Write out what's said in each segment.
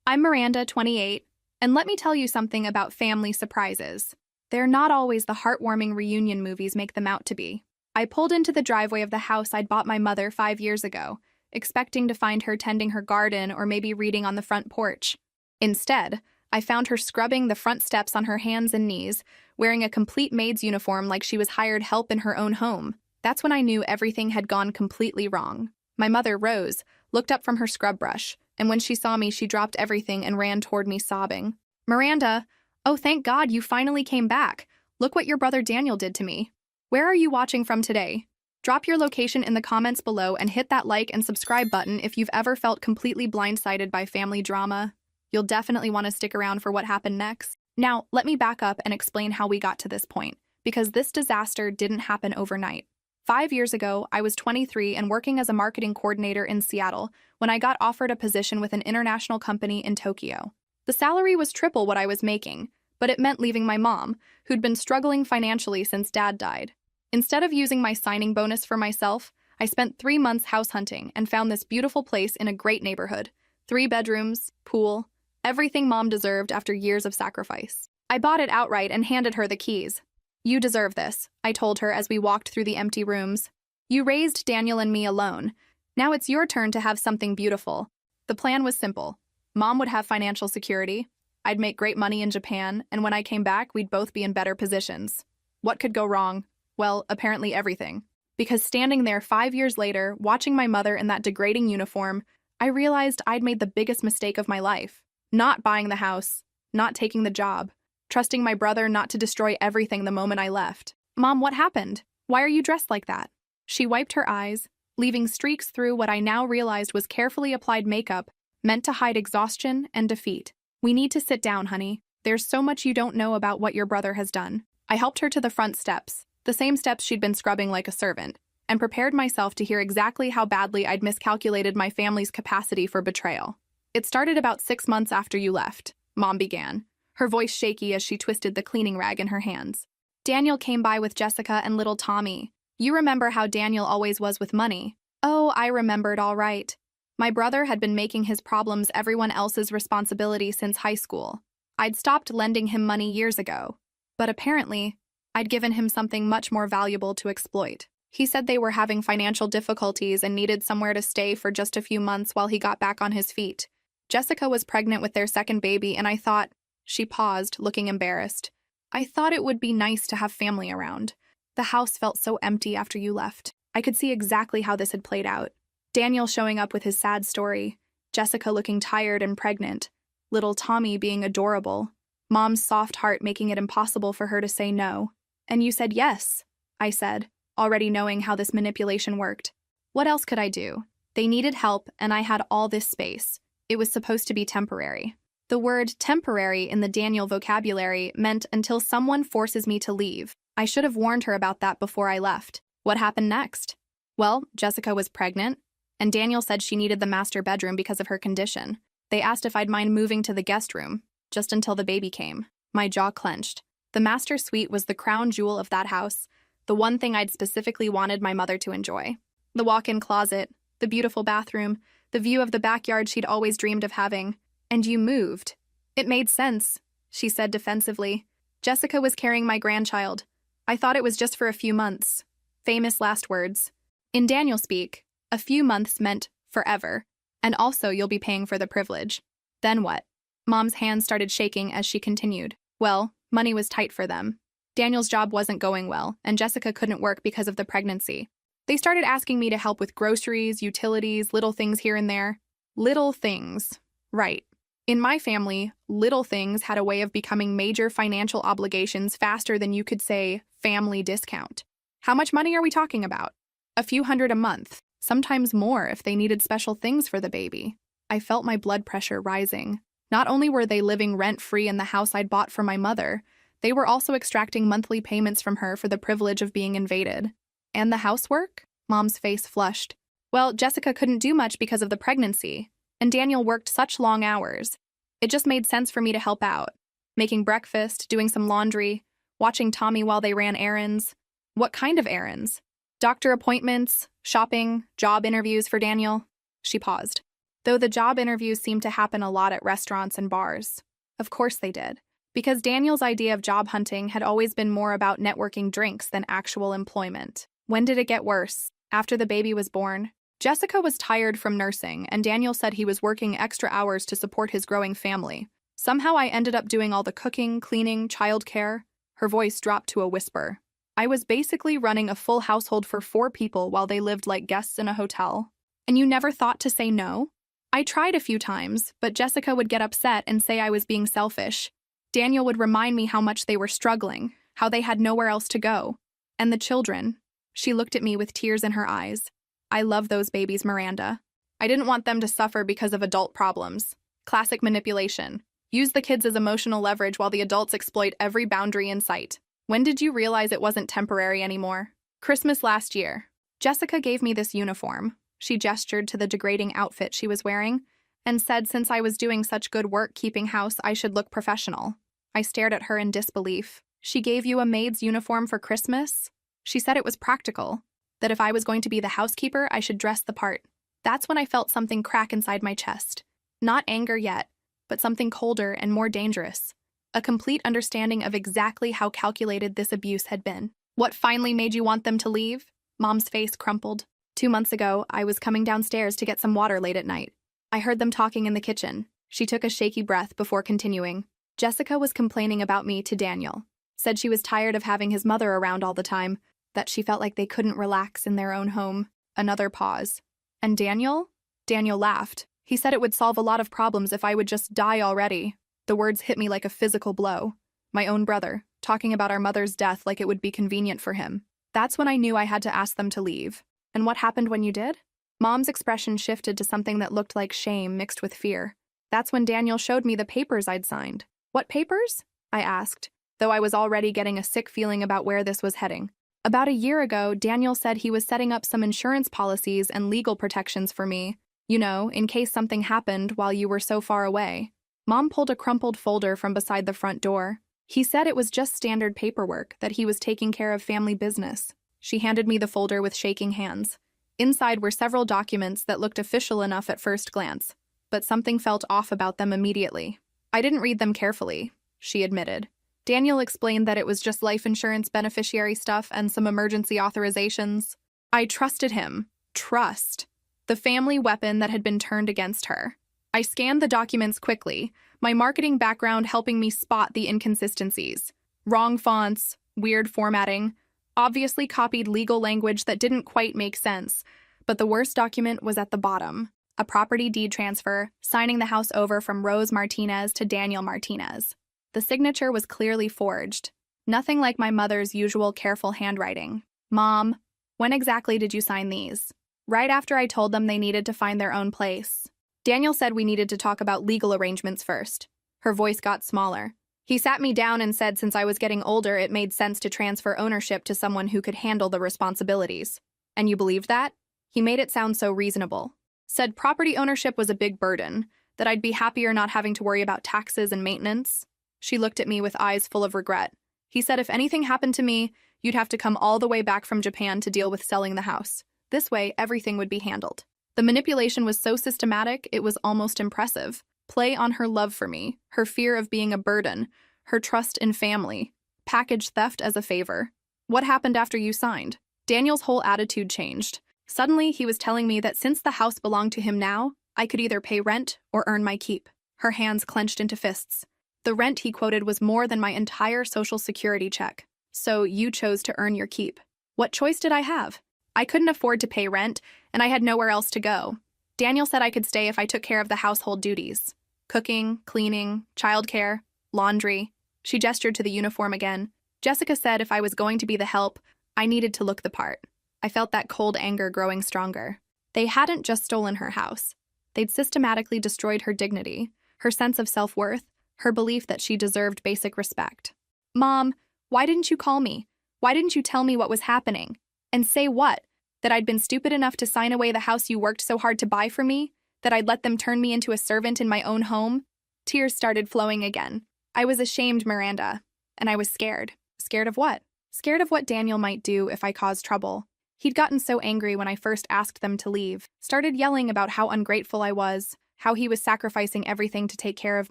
I'm Miranda, 28, and let me tell you something about family surprises. They're not always the heartwarming reunion movies make them out to be. I pulled into the driveway of the house I'd bought my mother 5 years ago, expecting to find her tending her garden or maybe reading on the front porch. Instead, I found her scrubbing the front steps on her hands and knees, wearing a complete maid's uniform like she was hired help in her own home. That's when I knew everything had gone completely wrong. My mother rose, looked up from her scrub brush, and when she saw me, she dropped everything and ran toward me sobbing. "Miranda, oh, thank God you finally came back. Look what your brother Daniel did to me. Where are you watching from today? Drop your location in the comments below and hit that like and subscribe button if you've ever felt completely blindsided by family drama. You'll definitely want to stick around for what happened next. Now, let me back up and explain how we got to this point, because this disaster didn't happen overnight. 5 years ago, I was 23 and working as a marketing coordinator in Seattle when I got offered a position with an international company in Tokyo. The salary was triple what I was making, but it meant leaving my mom, who'd been struggling financially since Dad died. Instead of using my signing bonus for myself, I spent 3 months house hunting and found this beautiful place in a great neighborhood. 3 bedrooms, pool, everything Mom deserved after years of sacrifice. I bought it outright and handed her the keys. "You deserve this," I told her as we walked through the empty rooms. "You raised Daniel and me alone. Now it's your turn to have something beautiful." The plan was simple. Mom would have financial security, I'd make great money in Japan, and when I came back, we'd both be in better positions. What could go wrong? Well, apparently everything. Because standing there 5 years later, watching my mother in that degrading uniform, I realized I'd made the biggest mistake of my life. Not buying the house, not taking the job, trusting my brother not to destroy everything the moment I left. "Mom, what happened? Why are you dressed like that?" She wiped her eyes, leaving streaks through what I now realized was carefully applied makeup meant to hide exhaustion and defeat. "We need to sit down, honey. There's so much you don't know about what your brother has done." I helped her to the front steps, the same steps she'd been scrubbing like a servant, and prepared myself to hear exactly how badly I'd miscalculated my family's capacity for betrayal. "It started about 6 months after you left," Mom began, her voice shaky as she twisted the cleaning rag in her hands. "Daniel came by with Jessica and little Tommy. You remember how Daniel always was with money." Oh, I remembered all right. My brother had been making his problems everyone else's responsibility since high school. I'd stopped lending him money years ago, but apparently, I'd given him something much more valuable to exploit. He said they were having financial difficulties and needed somewhere to stay for just a few months while he got back on his feet. Jessica was pregnant with their second baby, and I thought— She paused, looking embarrassed. "I thought it would be nice to have family around. The house felt so empty after you left." I could see exactly how this had played out. Daniel showing up with his sad story, Jessica looking tired and pregnant, little Tommy being adorable, Mom's soft heart making it impossible for her to say no. "And you said yes," I said, already knowing how this manipulation worked. What else could I do? They needed help, and I had all this space. It was supposed to be temporary. The word temporary in the Daniel vocabulary meant until someone forces me to leave. I should have warned her about that before I left. What happened next? Well, Jessica was pregnant, and Daniel said she needed the master bedroom because of her condition. They asked if I'd mind moving to the guest room, just until the baby came. My jaw clenched. The master suite was the crown jewel of that house, the one thing I'd specifically wanted my mother to enjoy. The walk-in closet, the beautiful bathroom, the view of the backyard she'd always dreamed of having. "And you moved." "It made sense," she said defensively. "Jessica was carrying my grandchild. I thought it was just for a few months." Famous last words. In Daniel speak, a few months meant forever, and also you'll be paying for the privilege. Then what? Mom's hands started shaking as she continued. Well, money was tight for them. Daniel's job wasn't going well, and Jessica couldn't work because of the pregnancy. They started asking me to help with groceries, utilities, little things here and there. Little things. Right. In my family, little things had a way of becoming major financial obligations faster than you could say family discount. How much money are we talking about? A few hundred a month, sometimes more if they needed special things for the baby. I felt my blood pressure rising. Not only were they living rent-free in the house I'd bought for my mother, they were also extracting monthly payments from her for the privilege of being invaded. And the housework? Mom's face flushed. Well, Jessica couldn't do much because of the pregnancy, and Daniel worked such long hours. It just made sense for me to help out. Making breakfast, doing some laundry, watching Tommy while they ran errands. What kind of errands? Doctor appointments, shopping, job interviews for Daniel. She paused. though the job interviews seemed to happen a lot at restaurants and bars. Of course they did, because Daniel's idea of job hunting had always been more about networking drinks than actual employment. When did it get worse? After the baby was born. Jessica was tired from nursing, and Daniel said he was working extra hours to support his growing family. Somehow I ended up doing all the cooking, cleaning, childcare. Her voice dropped to a whisper. I was basically running a full household for 4 people while they lived like guests in a hotel. And you never thought to say no? I tried a few times, but Jessica would get upset and say I was being selfish. Daniel would remind me how much they were struggling, how they had nowhere else to go. And the children. She looked at me with tears in her eyes. I love those babies, Miranda. I didn't want them to suffer because of adult problems. Classic manipulation. Use the kids as emotional leverage while the adults exploit every boundary in sight. When did you realize it wasn't temporary anymore? Christmas last year. Jessica gave me this uniform. She gestured to the degrading outfit she was wearing and said since I was doing such good work keeping house, I should look professional. I stared at her in disbelief. She gave you a maid's uniform for Christmas? She said it was practical, that if I was going to be the housekeeper, I should dress the part. That's when I felt something crack inside my chest. Not anger yet, but something colder and more dangerous. A complete understanding of exactly how calculated this abuse had been. What finally made you want them to leave? Mom's face crumpled. 2 months ago, I was coming downstairs to get some water late at night. I heard them talking in the kitchen. She took a shaky breath before continuing. Jessica was complaining about me to Daniel. Said she was tired of having his mother around all the time, that she felt like they couldn't relax in their own home. Another pause. And Daniel? Daniel laughed. He said it would solve a lot of problems if I would just die already. The words hit me like a physical blow. My own brother, talking about our mother's death like it would be convenient for him. That's when I knew I had to ask them to leave. And what happened when you did? Mom's expression shifted to something that looked like shame mixed with fear. That's when Daniel showed me the papers I'd signed. What papers? I asked, though I was already getting a sick feeling about where this was heading. About a year ago, Daniel said he was setting up some insurance policies and legal protections for me, you know, in case something happened while you were so far away. Mom pulled a crumpled folder from beside the front door. He said it was just standard paperwork, that he was taking care of family business. She handed me the folder with shaking hands. Inside were several documents that looked official enough at first glance, but something felt off about them immediately. I didn't read them carefully, she admitted. Daniel explained that it was just life insurance beneficiary stuff and some emergency authorizations. I trusted him. Trust. The family weapon that had been turned against her. I scanned the documents quickly, my marketing background helping me spot the inconsistencies. Wrong fonts, weird formatting, obviously copied legal language that didn't quite make sense. But the worst document was at the bottom. A property deed transfer, signing the house over from Rose Martinez to Daniel Martinez. The signature was clearly forged. Nothing like my mother's usual careful handwriting. Mom, when exactly did you sign these? Right after I told them they needed to find their own place. Daniel said we needed to talk about legal arrangements first. Her voice got smaller. He sat me down and said since I was getting older, it made sense to transfer ownership to someone who could handle the responsibilities. And you believed that? He made it sound so reasonable. Said property ownership was a big burden, that I'd be happier not having to worry about taxes and maintenance. She looked at me with eyes full of regret. He said if anything happened to me, you'd have to come all the way back from Japan to deal with selling the house. This way, everything would be handled. The manipulation was so systematic, it was almost impressive. Play on her love for me, her fear of being a burden, her trust in family. Package theft as a favor. What happened after you signed? Daniel's whole attitude changed. Suddenly, he was telling me that since the house belonged to him now, I could either pay rent or earn my keep. Her hands clenched into fists. The rent he quoted was more than my entire Social Security check. So you chose to earn your keep. What choice did I have? I couldn't afford to pay rent, and I had nowhere else to go. Daniel said I could stay if I took care of the household duties. Cooking, cleaning, childcare, laundry. She gestured to the uniform again. Jessica said if I was going to be the help, I needed to look the part. I felt that cold anger growing stronger. They hadn't just stolen her house. They'd systematically destroyed her dignity, her sense of self-worth, her belief that she deserved basic respect. Mom, why didn't you call me? Why didn't you tell me what was happening? And say what? That I'd been stupid enough to sign away the house you worked so hard to buy for me? That I'd let them turn me into a servant in my own home? Tears started flowing again. I was ashamed, Miranda. And I was scared. Scared of what? Scared of what Daniel might do if I caused trouble. He'd gotten so angry when I first asked them to leave, started yelling about how ungrateful I was, how he was sacrificing everything to take care of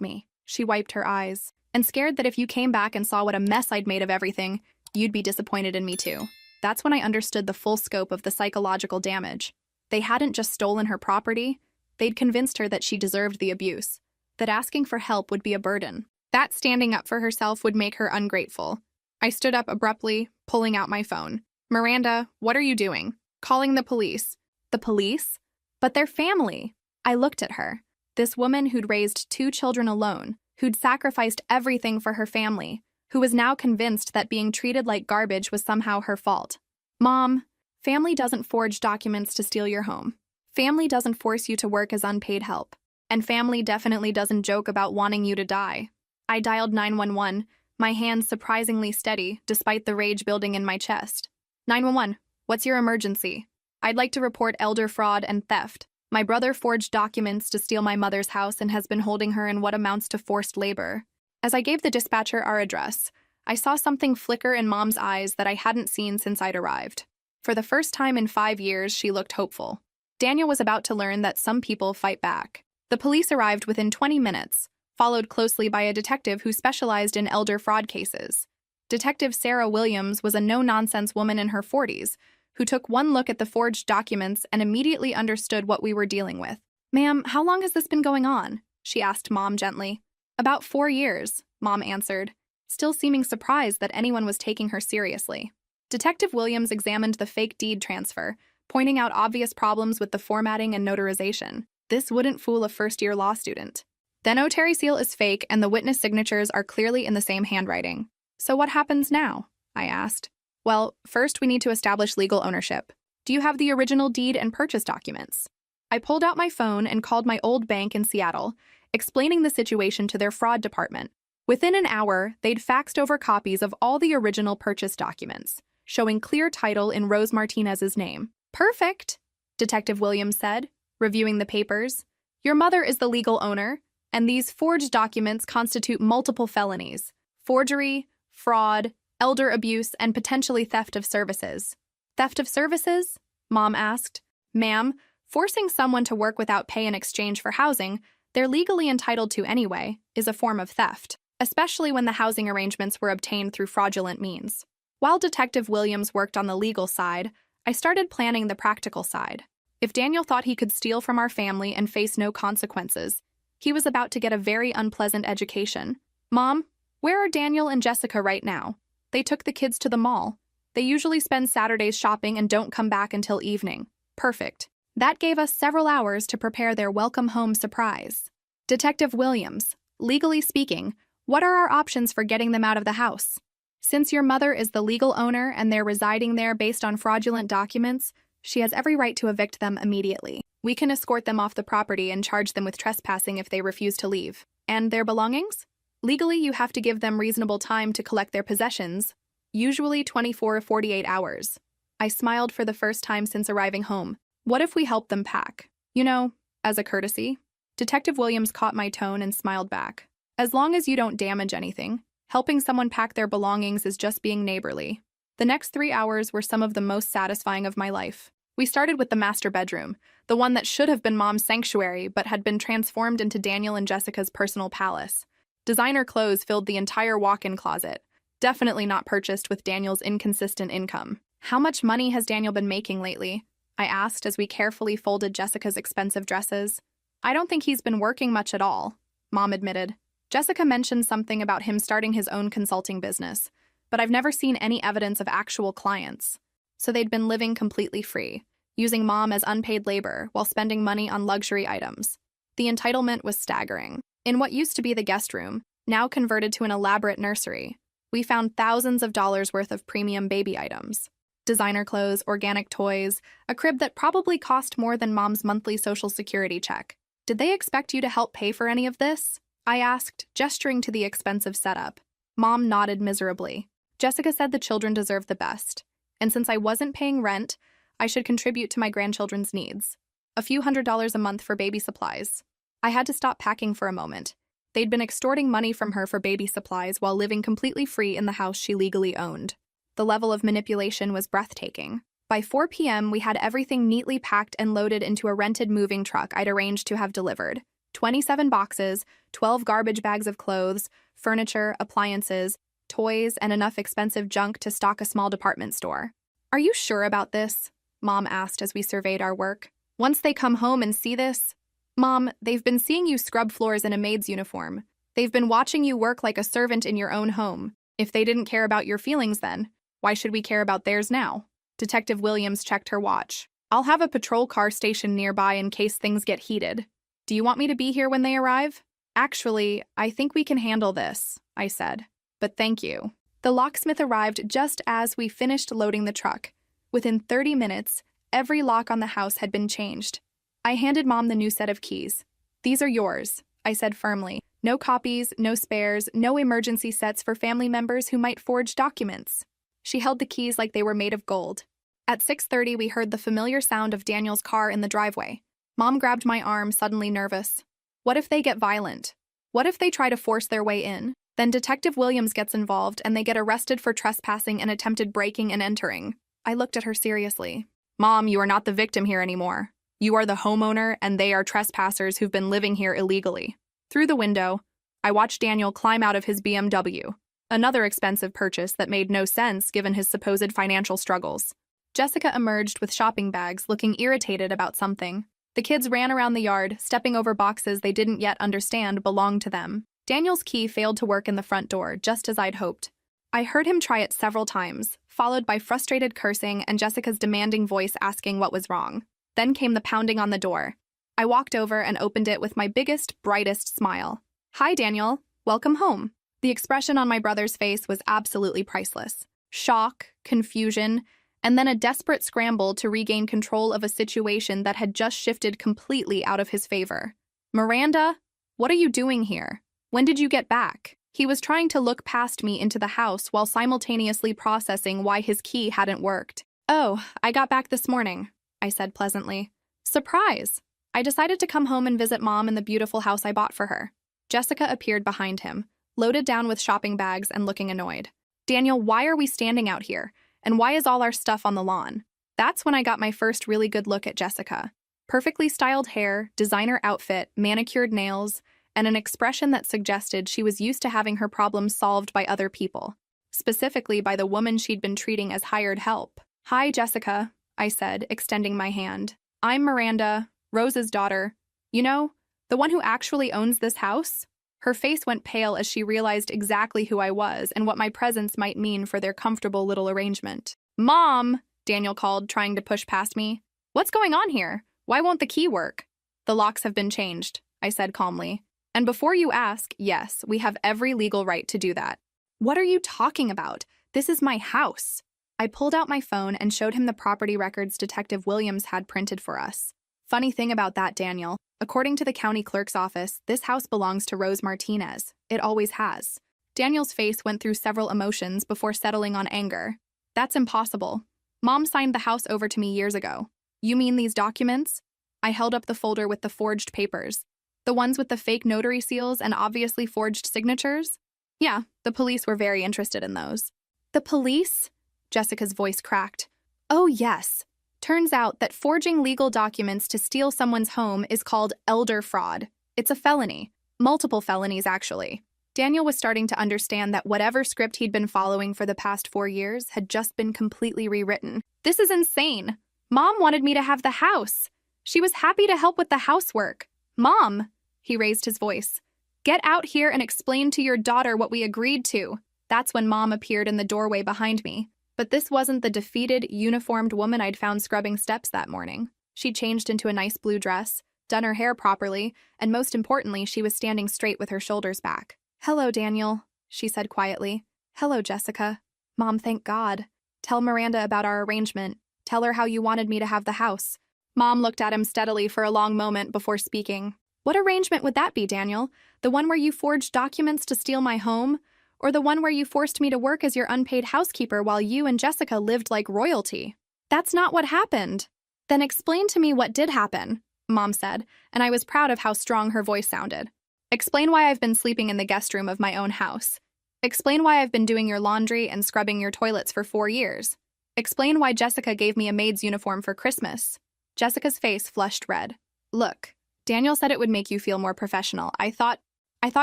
me. She wiped her eyes, and scared that if you came back and saw what a mess I'd made of everything, you'd be disappointed in me too. That's when I understood the full scope of the psychological damage. They hadn't just stolen her property, they'd convinced her that she deserved the abuse, that asking for help would be a burden, that standing up for herself would make her ungrateful. I stood up abruptly, pulling out my phone. "Miranda, what are you doing?" "Calling the police." "The police?" "But they're family." I looked at her. This woman who'd raised 2 children alone, who'd sacrificed everything for her family, who was now convinced that being treated like garbage was somehow her fault. "Mom, family doesn't forge documents to steal your home. Family doesn't force you to work as unpaid help. And family definitely doesn't joke about wanting you to die." I dialed 911, my hands surprisingly steady despite the rage building in my chest. "911, what's your emergency?" "I'd like to report elder fraud and theft. My brother forged documents to steal my mother's house and has been holding her in what amounts to forced labor." As I gave the dispatcher our address, I saw something flicker in Mom's eyes that I hadn't seen since I'd arrived. For the first time in 5 years, she looked hopeful. Daniel was about to learn that some people fight back. The police arrived within 20 minutes, followed closely by a detective who specialized in elder fraud cases. Detective Sarah Williams was a no-nonsense woman in her 40s, who took one look at the forged documents and immediately understood what we were dealing with. "Ma'am, how long has this been going on?" she asked Mom gently. "About 4 years, Mom answered, still seeming surprised that anyone was taking her seriously. Detective Williams examined the fake deed transfer, pointing out obvious problems with the formatting and notarization. This wouldn't fool a first-year law student. The notary seal is fake and the witness signatures are clearly in the same handwriting. "So what happens now?" I asked. "Well, first we need to establish legal ownership. Do you have the original deed and purchase documents?" I pulled out my phone and called my old bank in Seattle, explaining the situation to their fraud department. Within an hour, they'd faxed over copies of all the original purchase documents, showing clear title in Rose Martinez's name. "Perfect," Detective Williams said, reviewing the papers. "Your mother is the legal owner, and these forged documents constitute multiple felonies: forgery, fraud, elder abuse, and potentially theft of services." "Theft of services?" Mom asked. "Ma'am, forcing someone to work without pay in exchange for housing they're legally entitled to anyway is a form of theft, especially when the housing arrangements were obtained through fraudulent means." While Detective Williams worked on the legal side, I started planning the practical side. If Daniel thought he could steal from our family and face no consequences, he was about to get a very unpleasant education. "Mom, where are Daniel and Jessica right now?" "They took the kids to the mall. They usually spend Saturdays shopping and don't come back until evening." "Perfect." That gave us several hours to prepare their welcome home surprise. "Detective Williams, legally speaking, what are our options for getting them out of the house?" "Since your mother is the legal owner and they're residing there based on fraudulent documents, she has every right to evict them immediately. We can escort them off the property and charge them with trespassing if they refuse to leave." "And their belongings?" "Legally, you have to give them reasonable time to collect their possessions, usually 24 or 48 hours. I smiled for the first time since arriving home. "What if we help them pack? You know, as a courtesy?" Detective Williams caught my tone and smiled back. "As long as you don't damage anything, helping someone pack their belongings is just being neighborly." The next 3 hours were some of the most satisfying of my life. We started with the master bedroom, the one that should have been Mom's sanctuary but had been transformed into Daniel and Jessica's personal palace. Designer clothes filled the entire walk-in closet, definitely not purchased with Daniel's inconsistent income. "How much money has Daniel been making lately?" I asked as we carefully folded Jessica's expensive dresses. "I don't think he's been working much at all," Mom admitted. "Jessica mentioned something about him starting his own consulting business, but I've never seen any evidence of actual clients." So they'd been living completely free, using Mom as unpaid labor while spending money on luxury items. The entitlement was staggering. In what used to be the guest room, now converted to an elaborate nursery, we found thousands of dollars worth of premium baby items. Designer clothes, organic toys, a crib that probably cost more than Mom's monthly Social Security check. "Did they expect you to help pay for any of this?" I asked, gesturing to the expensive setup. Mom nodded miserably. "Jessica said the children deserve the best, and since I wasn't paying rent, I should contribute to my grandchildren's needs. A few $100s a month for baby supplies." I had to stop packing for a moment. They'd been extorting money from her for baby supplies while living completely free in the house she legally owned. The level of manipulation was breathtaking. By 4 p.m., we had everything neatly packed and loaded into a rented moving truck I'd arranged to have delivered. 27 boxes, 12 garbage bags of clothes, furniture, appliances, toys, and enough expensive junk to stock a small department store. "Are you sure about this?" Mom asked as we surveyed our work. "Once they come home and see this?" "Mom, they've been seeing you scrub floors in a maid's uniform. They've been watching you work like a servant in your own home. If they didn't care about your feelings then, why should we care about theirs now?" Detective Williams checked her watch. "I'll have a patrol car stationed nearby in case things get heated. Do you want me to be here when they arrive?" "Actually, I think we can handle this," I said. "But thank you." The locksmith arrived just as we finished loading the truck. Within 30 minutes, every lock on the house had been changed. I handed Mom the new set of keys. "These are yours," I said firmly. "No copies, no spares, no emergency sets for family members who might forge documents." She held the keys like they were made of gold. At 6:30, we heard the familiar sound of Daniel's car in the driveway. Mom grabbed my arm, suddenly nervous. What if they get violent? What if they try to force their way in? Then Detective Williams gets involved and they get arrested for trespassing and attempted breaking and entering. I looked at her seriously. "Mom, you are not the victim here anymore. You are the homeowner and they are trespassers who've been living here illegally." Through the window, I watched Daniel climb out of his BMW, another expensive purchase that made no sense given his supposed financial struggles. Jessica emerged with shopping bags, looking irritated about something. The kids ran around the yard, stepping over boxes they didn't yet understand belonged to them. Daniel's key failed to work in the front door, just as I'd hoped. I heard him try it several times, followed by frustrated cursing and Jessica's demanding voice asking what was wrong. Then came the pounding on the door. I walked over and opened it with my biggest, brightest smile. "Hi, Daniel. Welcome home." The expression on my brother's face was absolutely priceless. Shock, confusion, and then a desperate scramble to regain control of a situation that had just shifted completely out of his favor. "Miranda, what are you doing here? When did you get back?" He was trying to look past me into the house while simultaneously processing why his key hadn't worked. "Oh, I got back this morning," I said pleasantly. "Surprise! I decided to come home and visit Mom in the beautiful house I bought for her." Jessica appeared behind him, loaded down with shopping bags and looking annoyed. "Daniel, why are we standing out here? And why is all our stuff on the lawn?" That's when I got my first really good look at Jessica. Perfectly styled hair, designer outfit, manicured nails, and an expression that suggested she was used to having her problems solved by other people, specifically by the woman she'd been treating as hired help. "Hi, Jessica," I said, extending my hand. "I'm Miranda, Rose's daughter. You know, the one who actually owns this house?" Her face went pale as she realized exactly who I was and what my presence might mean for their comfortable little arrangement. "Mom!" Daniel called, trying to push past me. "What's going on here? Why won't the key work?" "The locks have been changed," I said calmly. "And before you ask, yes, we have every legal right to do that." "What are you talking about? This is my house." I pulled out my phone and showed him the property records Detective Williams had printed for us. "Funny thing about that, Daniel. According to the county clerk's office, this house belongs to Rose Martinez. It always has." Daniel's face went through several emotions before settling on anger. "That's impossible. Mom signed the house over to me years ago." "You mean these documents?" I held up the folder with the forged papers. "The ones with the fake notary seals and obviously forged signatures?" "Yeah, the police were very interested in those." "The police?" Jessica's voice cracked. "Oh, yes. Turns out that forging legal documents to steal someone's home is called elder fraud. It's a felony. Multiple felonies, actually." Daniel was starting to understand that whatever script he'd been following for the past 4 years had just been completely rewritten. "This is insane. Mom wanted me to have the house. She was happy to help with the housework. Mom," he raised his voice, "get out here and explain to your daughter what we agreed to." That's when Mom appeared in the doorway behind me. But this wasn't the defeated, uniformed woman I'd found scrubbing steps that morning. She'd changed into a nice blue dress, done her hair properly, and most importantly, she was standing straight with her shoulders back. "Hello, Daniel," she said quietly. "Hello, Jessica." "Mom, thank God. Tell Miranda about our arrangement. Tell her how you wanted me to have the house." Mom looked at him steadily for a long moment before speaking. "What arrangement would that be, Daniel? The one where you forged documents to steal my home? Or the one where you forced me to work as your unpaid housekeeper while you and Jessica lived like royalty?" "That's not what happened." "Then explain to me what did happen," Mom said, and I was proud of how strong her voice sounded. "Explain why I've been sleeping in the guest room of my own house. Explain why I've been doing your laundry and scrubbing your toilets for 4 years. Explain why Jessica gave me a maid's uniform for Christmas. Jessica's face flushed red. Look, Daniel said it would make you feel more professional. I thought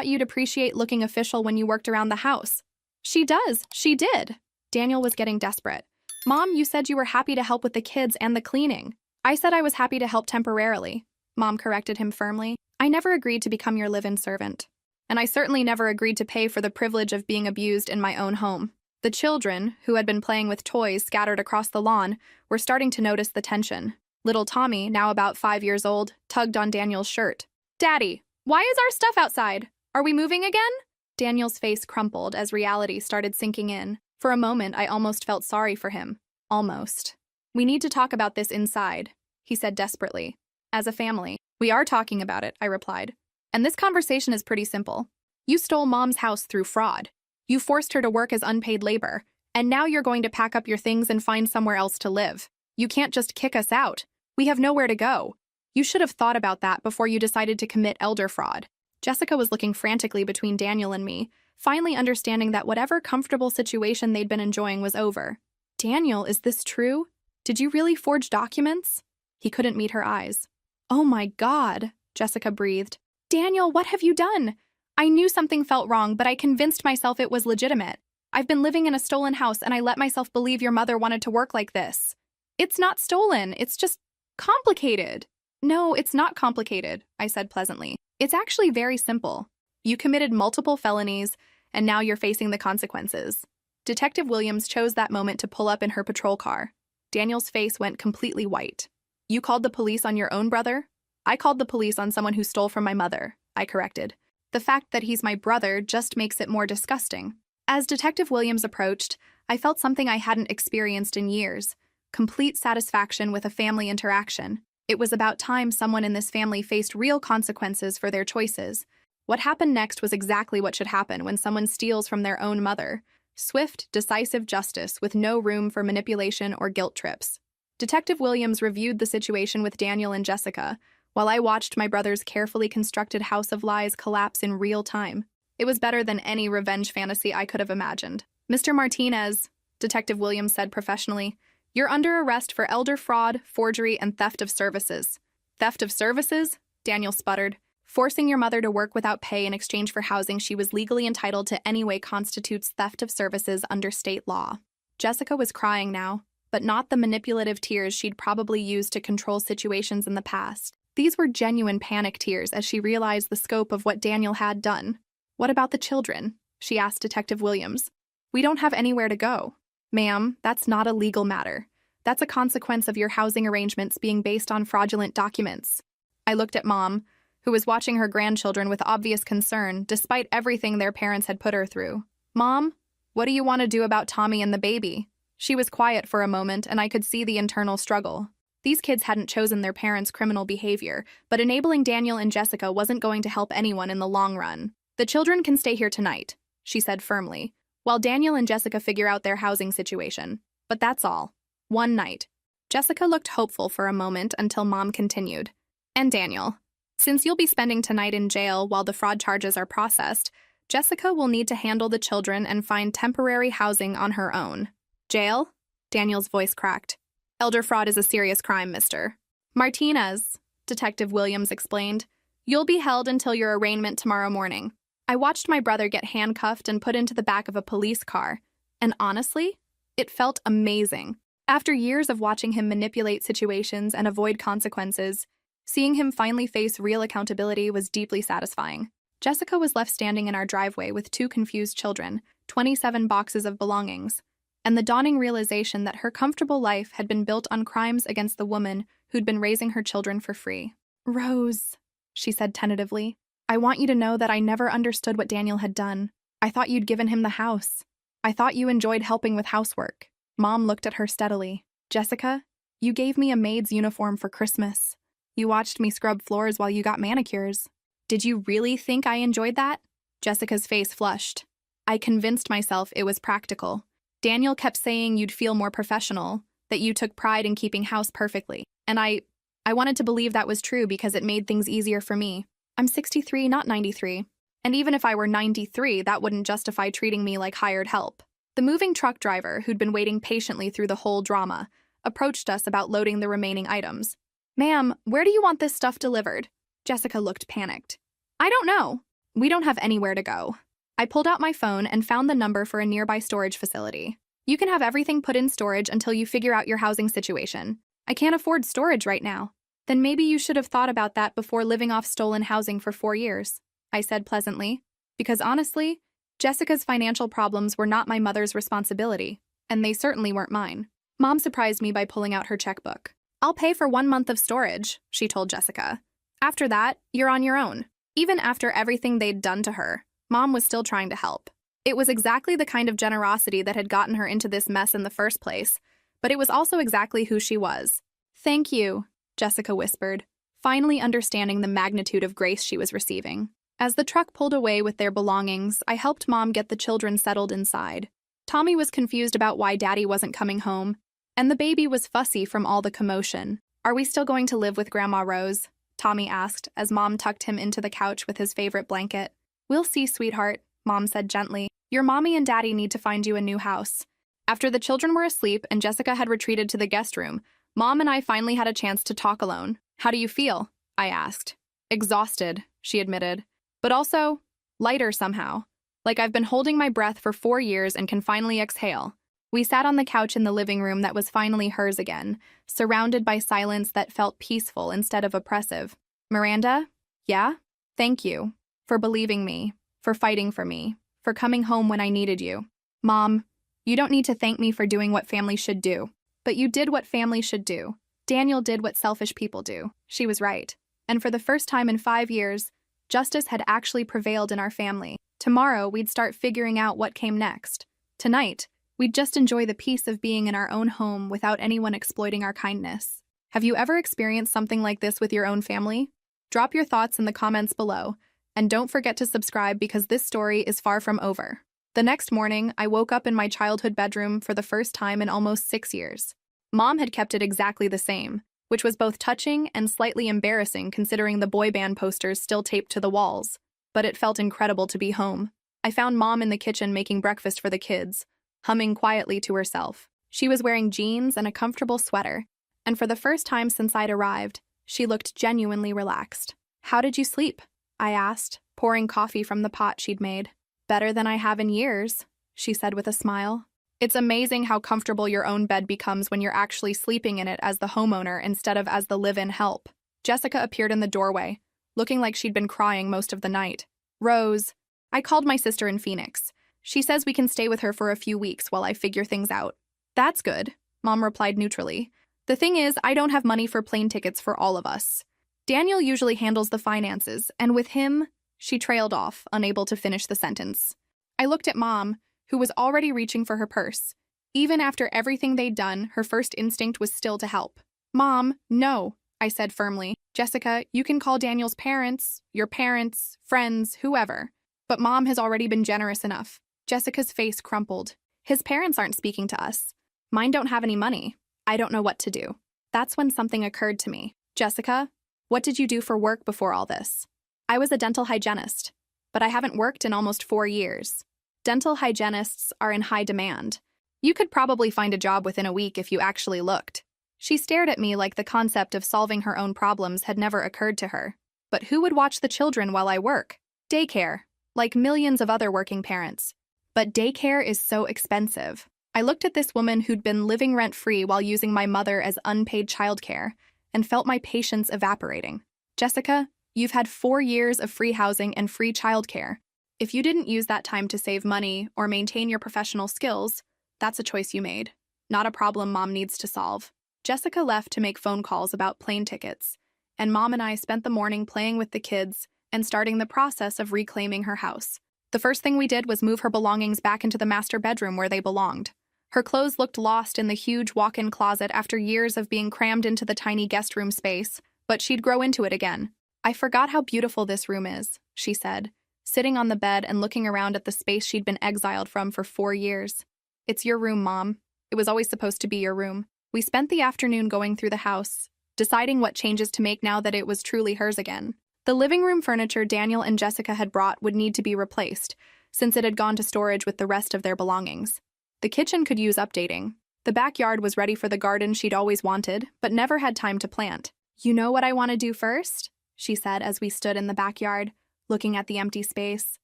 you'd appreciate looking official when you worked around the house. She does. She did. Daniel was getting desperate. Mom, you said you were happy to help with the kids and the cleaning. I said I was happy to help temporarily. Mom corrected him firmly. I never agreed to become your live-in servant. And I certainly never agreed to pay for the privilege of being abused in my own home. The children, who had been playing with toys scattered across the lawn, were starting to notice the tension. Little Tommy, now about 5 years old, tugged on Daniel's shirt. Daddy, why is our stuff outside? Are we moving again? Daniel's face crumpled as reality started sinking in. For a moment, I almost felt sorry for him. Almost. We need to talk about this inside, he said desperately. As a family. We are talking about it, I replied. And this conversation is pretty simple. You stole Mom's house through fraud. You forced her to work as unpaid labor, and now you're going to pack up your things and find somewhere else to live. You can't just kick us out. We have nowhere to go. You should have thought about that before you decided to commit elder fraud. Jessica was looking frantically between Daniel and me, finally understanding that whatever comfortable situation they'd been enjoying was over. Daniel, is this true? Did you really forge documents? He couldn't meet her eyes. Oh my God, Jessica breathed. Daniel, what have you done? I knew something felt wrong, but I convinced myself it was legitimate. I've been living in a stolen house and I let myself believe your mother wanted to work like this. It's not stolen, it's just complicated. No, it's not complicated, I said pleasantly. It's actually very simple. You committed multiple felonies and now you're facing the consequences. Detective Williams chose that moment to pull up in her patrol car. Daniel's face went completely white. You called the police on your own brother? I called the police on someone who stole from my mother, I corrected. The fact that he's my brother just makes it more disgusting. As Detective Williams approached, I felt something I hadn't experienced in years. Complete satisfaction with a family interaction. It was about time someone in this family faced real consequences for their choices. What happened next was exactly what should happen when someone steals from their own mother. Swift, decisive justice with no room for manipulation or guilt trips. Detective Williams reviewed the situation with Daniel and Jessica, while I watched my brother's carefully constructed house of lies collapse in real time. It was better than any revenge fantasy I could have imagined. Mr. Martinez, Detective Williams said professionally, you're under arrest for elder fraud, forgery, and theft of services. Theft of services? Daniel sputtered. Forcing your mother to work without pay in exchange for housing she was legally entitled to anyway constitutes theft of services under state law. Jessica was crying now, but not the manipulative tears she'd probably used to control situations in the past. These were genuine panic tears as she realized the scope of what Daniel had done. What about the children? She asked Detective Williams. We don't have anywhere to go. Ma'am, that's not a legal matter. That's a consequence of your housing arrangements being based on fraudulent documents. I looked at Mom, who was watching her grandchildren with obvious concern, despite everything their parents had put her through. Mom, what do you want to do about Tommy and the baby? She was quiet for a moment, and I could see the internal struggle. These kids hadn't chosen their parents' criminal behavior, but enabling Daniel and Jessica wasn't going to help anyone in the long run. The children can stay here tonight, she said firmly, while Daniel and Jessica figure out their housing situation. But that's all. One night. Jessica looked hopeful for a moment until Mom continued. And Daniel, since you'll be spending tonight in jail while the fraud charges are processed, Jessica will need to handle the children and find temporary housing on her own. Jail? Daniel's voice cracked. Elder fraud is a serious crime, Mr. Martinez, Detective Williams explained. You'll be held until your arraignment tomorrow morning. I watched my brother get handcuffed and put into the back of a police car, and honestly, it felt amazing. After years of watching him manipulate situations and avoid consequences, seeing him finally face real accountability was deeply satisfying. Jessica was left standing in our driveway with 2 confused children, 27 boxes of belongings, and the dawning realization that her comfortable life had been built on crimes against the woman who'd been raising her children for free. Rose, she said tentatively, I want you to know that I never understood what Daniel had done. I thought you'd given him the house. I thought you enjoyed helping with housework. Mom looked at her steadily. Jessica, you gave me a maid's uniform for Christmas. You watched me scrub floors while you got manicures. Did you really think I enjoyed that? Jessica's face flushed. I convinced myself it was practical. Daniel kept saying you'd feel more professional, that you took pride in keeping house perfectly. And I wanted to believe that was true because it made things easier for me. I'm 63, not 93. And even if I were 93, that wouldn't justify treating me like hired help. The moving truck driver, who'd been waiting patiently through the whole drama, approached us about loading the remaining items. "Ma'am, where do you want this stuff delivered?" Jessica looked panicked. "I don't know. We don't have anywhere to go." I pulled out my phone and found the number for a nearby storage facility. "You can have everything put in storage until you figure out your housing situation. I can't afford storage right now." "Then maybe you should have thought about that before living off stolen housing for 4 years," I said pleasantly. Because honestly, Jessica's financial problems were not my mother's responsibility, and they certainly weren't mine. Mom surprised me by pulling out her checkbook. "I'll pay for 1 month of storage," she told Jessica. "After that, you're on your own." Even after everything they'd done to her, Mom was still trying to help. It was exactly the kind of generosity that had gotten her into this mess in the first place, but it was also exactly who she was. "Thank you," Jessica whispered, finally understanding the magnitude of grace she was receiving. As the truck pulled away with their belongings, I helped Mom get the children settled inside. Tommy was confused about why Daddy wasn't coming home, and the baby was fussy from all the commotion. "Are we still going to live with Grandma Rose?" Tommy asked as Mom tucked him into the couch with his favorite blanket. "We'll see, sweetheart," Mom said gently. "Your mommy and Daddy need to find you a new house." After the children were asleep and Jessica had retreated to the guest room, Mom and I finally had a chance to talk alone. "How do you feel?" I asked. "Exhausted," she admitted. "But also lighter somehow. Like I've been holding my breath for 4 years and can finally exhale." We sat on the couch in the living room that was finally hers again, surrounded by silence that felt peaceful instead of oppressive. "Miranda? Yeah? Thank you. For believing me. For fighting for me. For coming home when I needed you. Mom, you don't need to thank me for doing what family should do. But you did what family should do. Daniel did what selfish people do." She was right. And for the first time in 5 years, justice had actually prevailed in our family. Tomorrow, we'd start figuring out what came next. Tonight, we'd just enjoy the peace of being in our own home without anyone exploiting our kindness. Have you ever experienced something like this with your own family? Drop your thoughts in the comments below, and don't forget to subscribe because this story is far from over. The next morning, I woke up in my childhood bedroom for the first time in almost 6 years. Mom had kept it exactly the same, which was both touching and slightly embarrassing considering the boy band posters still taped to the walls. But it felt incredible to be home. I found Mom in the kitchen making breakfast for the kids, humming quietly to herself. She was wearing jeans and a comfortable sweater, and for the first time since I'd arrived, she looked genuinely relaxed. "How did you sleep?" I asked, pouring coffee from the pot she'd made. "Better than I have in years," she said with a smile. "It's amazing how comfortable your own bed becomes when you're actually sleeping in it as the homeowner instead of as the live-in help." Jessica appeared in the doorway, looking like she'd been crying most of the night. "Rose, I called my sister in Phoenix. She says we can stay with her for a few weeks while I figure things out." "That's good," Mom replied neutrally. "The thing is, I don't have money for plane tickets for all of us. Daniel usually handles the finances, and with him," she trailed off, unable to finish the sentence. I looked at Mom, who was already reaching for her purse. Even after everything they'd done, her first instinct was still to help. "Mom, no," I said firmly. "Jessica, you can call Daniel's parents, your parents, friends, whoever. But Mom has already been generous enough." Jessica's face crumpled. "His parents aren't speaking to us. Mine don't have any money. I don't know what to do." That's when something occurred to me. "Jessica, what did you do for work before all this?" "I was a dental hygienist, but I haven't worked in almost 4 years. Dental hygienists are in high demand. You could probably find a job within a week if you actually looked." She stared at me like the concept of solving her own problems had never occurred to her. "But who would watch the children while I work?" "Daycare, like millions of other working parents. But daycare is so expensive." I looked at this woman who'd been living rent-free while using my mother as unpaid childcare and felt my patience evaporating. "Jessica, you've had 4 years of free housing and free childcare. If you didn't use that time to save money or maintain your professional skills, that's a choice you made. Not a problem Mom needs to solve." Jessica left to make phone calls about plane tickets, and Mom and I spent the morning playing with the kids and starting the process of reclaiming her house. The first thing we did was move her belongings back into the master bedroom where they belonged. Her clothes looked lost in the huge walk-in closet after years of being crammed into the tiny guest room space, but she'd grow into it again. "I forgot how beautiful this room is," she said, sitting on the bed and looking around at the space she'd been exiled from for 4 years. "It's your room, Mom. It was always supposed to be your room." We spent the afternoon going through the house, deciding what changes to make now that it was truly hers again. The living room furniture Daniel and Jessica had brought would need to be replaced, since it had gone to storage with the rest of their belongings. The kitchen could use updating. The backyard was ready for the garden she'd always wanted, but never had time to plant. "You know what I want to do first?" she said as we stood in the backyard, looking at the empty space.